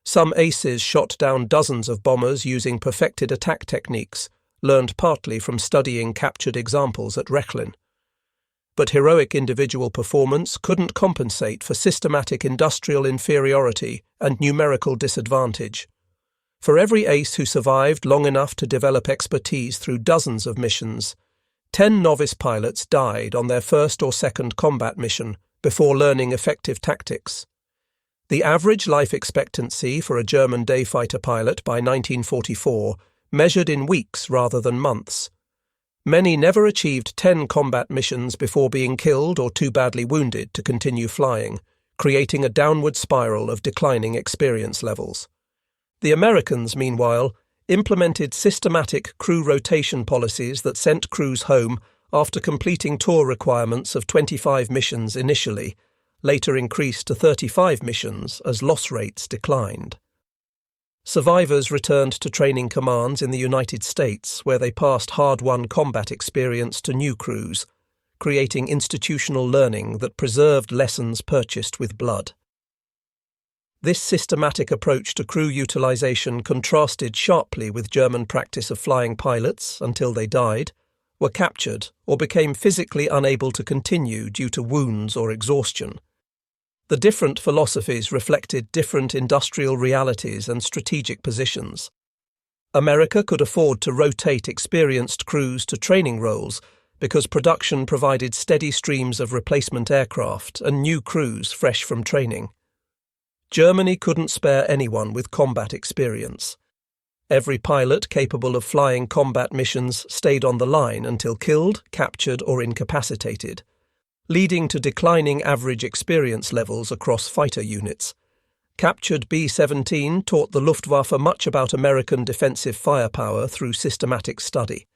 Some aces shot down dozens of bombers using perfected attack techniques, learned partly from studying captured examples at Rechlin. But heroic individual performance couldn't compensate for systematic industrial inferiority and numerical disadvantage. For every ace who survived long enough to develop expertise through dozens of missions, 10 novice pilots died on their first or second combat mission before learning effective tactics. The average life expectancy for a German day fighter pilot by 1944 measured in weeks rather than months. Many never achieved 10 combat missions before being killed or too badly wounded to continue flying, creating a downward spiral of declining experience levels. The Americans, meanwhile, implemented systematic crew rotation policies that sent crews home after completing tour requirements of 25 missions initially, later increased to 35 missions as loss rates declined. Survivors returned to training commands in the United States, where they passed hard-won combat experience to new crews, creating institutional learning that preserved lessons purchased with blood. This systematic approach to crew utilization contrasted sharply with German practice of flying pilots until they died, were captured, or became physically unable to continue due to wounds or exhaustion. The different philosophies reflected different industrial realities and strategic positions. America could afford to rotate experienced crews to training roles because production provided steady streams of replacement aircraft and new crews fresh from training. Germany couldn't spare anyone with combat experience. Every pilot capable of flying combat missions stayed on the line until killed, captured, or incapacitated, leading to declining average experience levels across fighter units. Captured B-17 taught the Luftwaffe much about American defensive firepower through systematic study.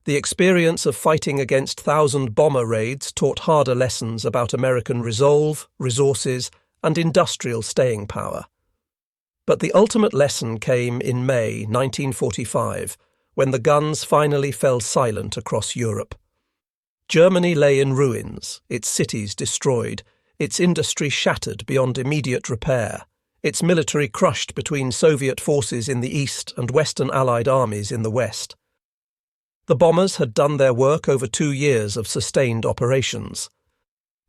The experience of fighting against thousand-bomber raids taught harder lessons about American resolve, resources, and industrial staying power. But the ultimate lesson came in May 1945, when the guns finally fell silent across Europe. Germany lay in ruins, its cities destroyed, its industry shattered beyond immediate repair, its military crushed between Soviet forces in the east and Western Allied armies in the west. The bombers had done their work over 2 years of sustained operations.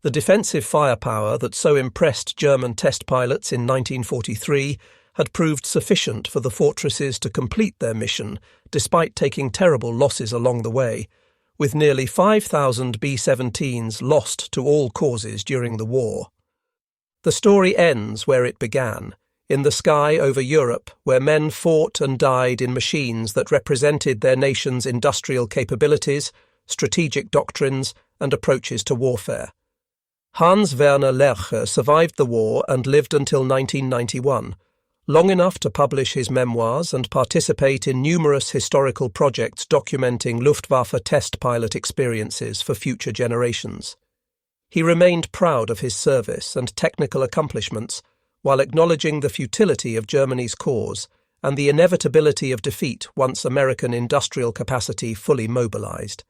The defensive firepower that so impressed German test pilots in 1943 had proved sufficient for the fortresses to complete their mission, despite taking terrible losses along the way, with nearly 5,000 B-17s lost to all causes during the war. The story ends where it began, in the sky over Europe, where men fought and died in machines that represented their nation's industrial capabilities, strategic doctrines, and approaches to warfare. Hans-Werner Lerche survived the war and lived until 1991, long enough to publish his memoirs and participate in numerous historical projects documenting Luftwaffe test pilot experiences for future generations. He remained proud of his service and technical accomplishments, while acknowledging the futility of Germany's cause and the inevitability of defeat once American industrial capacity fully mobilized.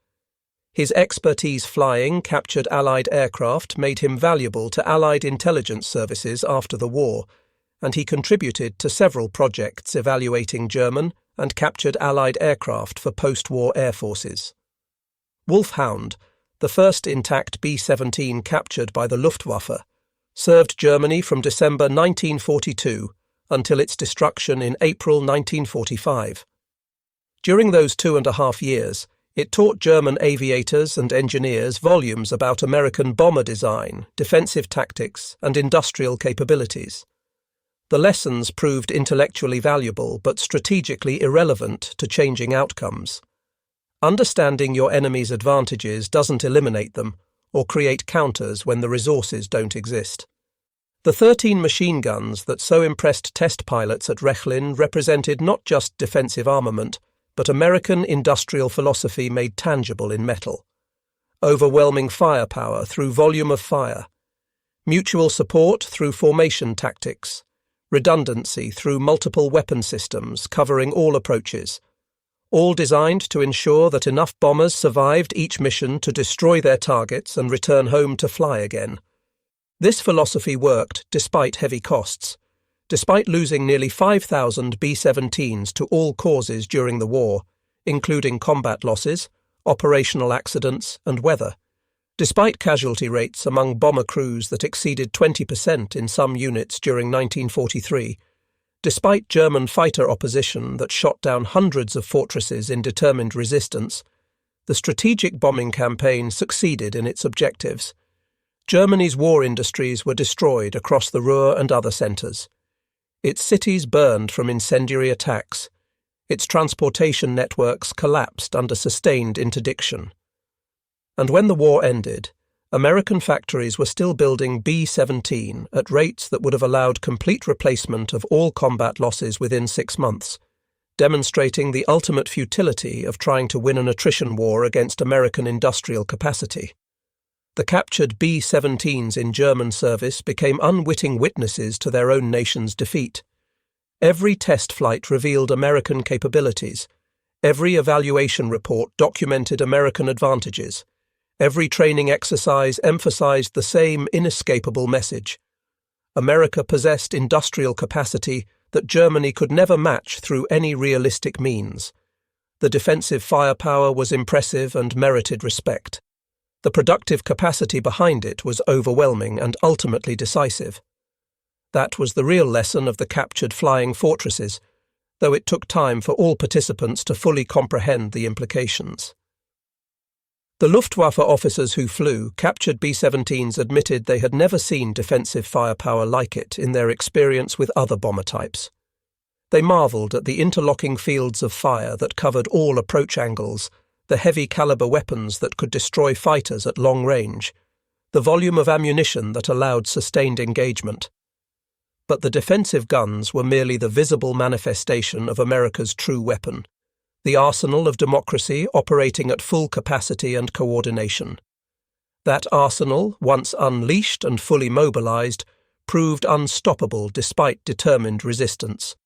His expertise flying captured Allied aircraft made him valuable to Allied intelligence services after the war, and he contributed to several projects evaluating German and captured Allied aircraft for post-war air forces. Wulf Hound, the first intact B-17 captured by the Luftwaffe, served Germany from December 1942 until its destruction in April 1945. During those 2.5 years, it taught German aviators and engineers volumes about American bomber design, defensive tactics, and industrial capabilities. The lessons proved intellectually valuable but strategically irrelevant to changing outcomes. Understanding your enemy's advantages doesn't eliminate them or create counters when the resources don't exist. The 13 machine guns that so impressed test pilots at Rechlin represented not just defensive armament, but American industrial philosophy made tangible in metal. Overwhelming firepower through volume of fire, mutual support through formation tactics, redundancy through multiple weapon systems covering all approaches, all designed to ensure that enough bombers survived each mission to destroy their targets and return home to fly again. This philosophy worked despite heavy costs, despite losing nearly 5,000 B-17s to all causes during the war, including combat losses, operational accidents, and weather, despite casualty rates among bomber crews that exceeded 20% in some units during 1943, despite German fighter opposition that shot down hundreds of fortresses in determined resistance, the strategic bombing campaign succeeded in its objectives. Germany's war industries were destroyed across the Ruhr and other centres. Its cities burned from incendiary attacks. Its transportation networks collapsed under sustained interdiction. And when the war ended, American factories were still building B-17 at rates that would have allowed complete replacement of all combat losses within 6 months, demonstrating the ultimate futility of trying to win an attrition war against American industrial capacity. The captured B-17s in German service became unwitting witnesses to their own nation's defeat. Every test flight revealed American capabilities. Every evaluation report documented American advantages. Every training exercise emphasized the same inescapable message. America possessed industrial capacity that Germany could never match through any realistic means. The defensive firepower was impressive and merited respect. The productive capacity behind it was overwhelming and ultimately decisive. That was the real lesson of the captured flying fortresses, though it took time for all participants to fully comprehend the implications. The Luftwaffe officers who flew captured B-17s admitted they had never seen defensive firepower like it in their experience with other bomber types. They marvelled at the interlocking fields of fire that covered all approach angles, the heavy-caliber weapons that could destroy fighters at long range, the volume of ammunition that allowed sustained engagement. But the defensive guns were merely the visible manifestation of America's true weapon, the arsenal of democracy operating at full capacity and coordination. That arsenal, once unleashed and fully mobilized, proved unstoppable despite determined resistance.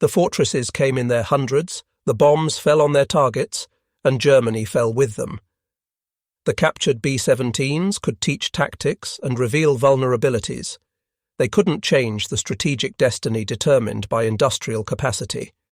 The fortresses came in their hundreds, the bombs fell on their targets, and Germany fell with them. The captured B-17s could teach tactics and reveal vulnerabilities. They couldn't change the strategic destiny determined by industrial capacity.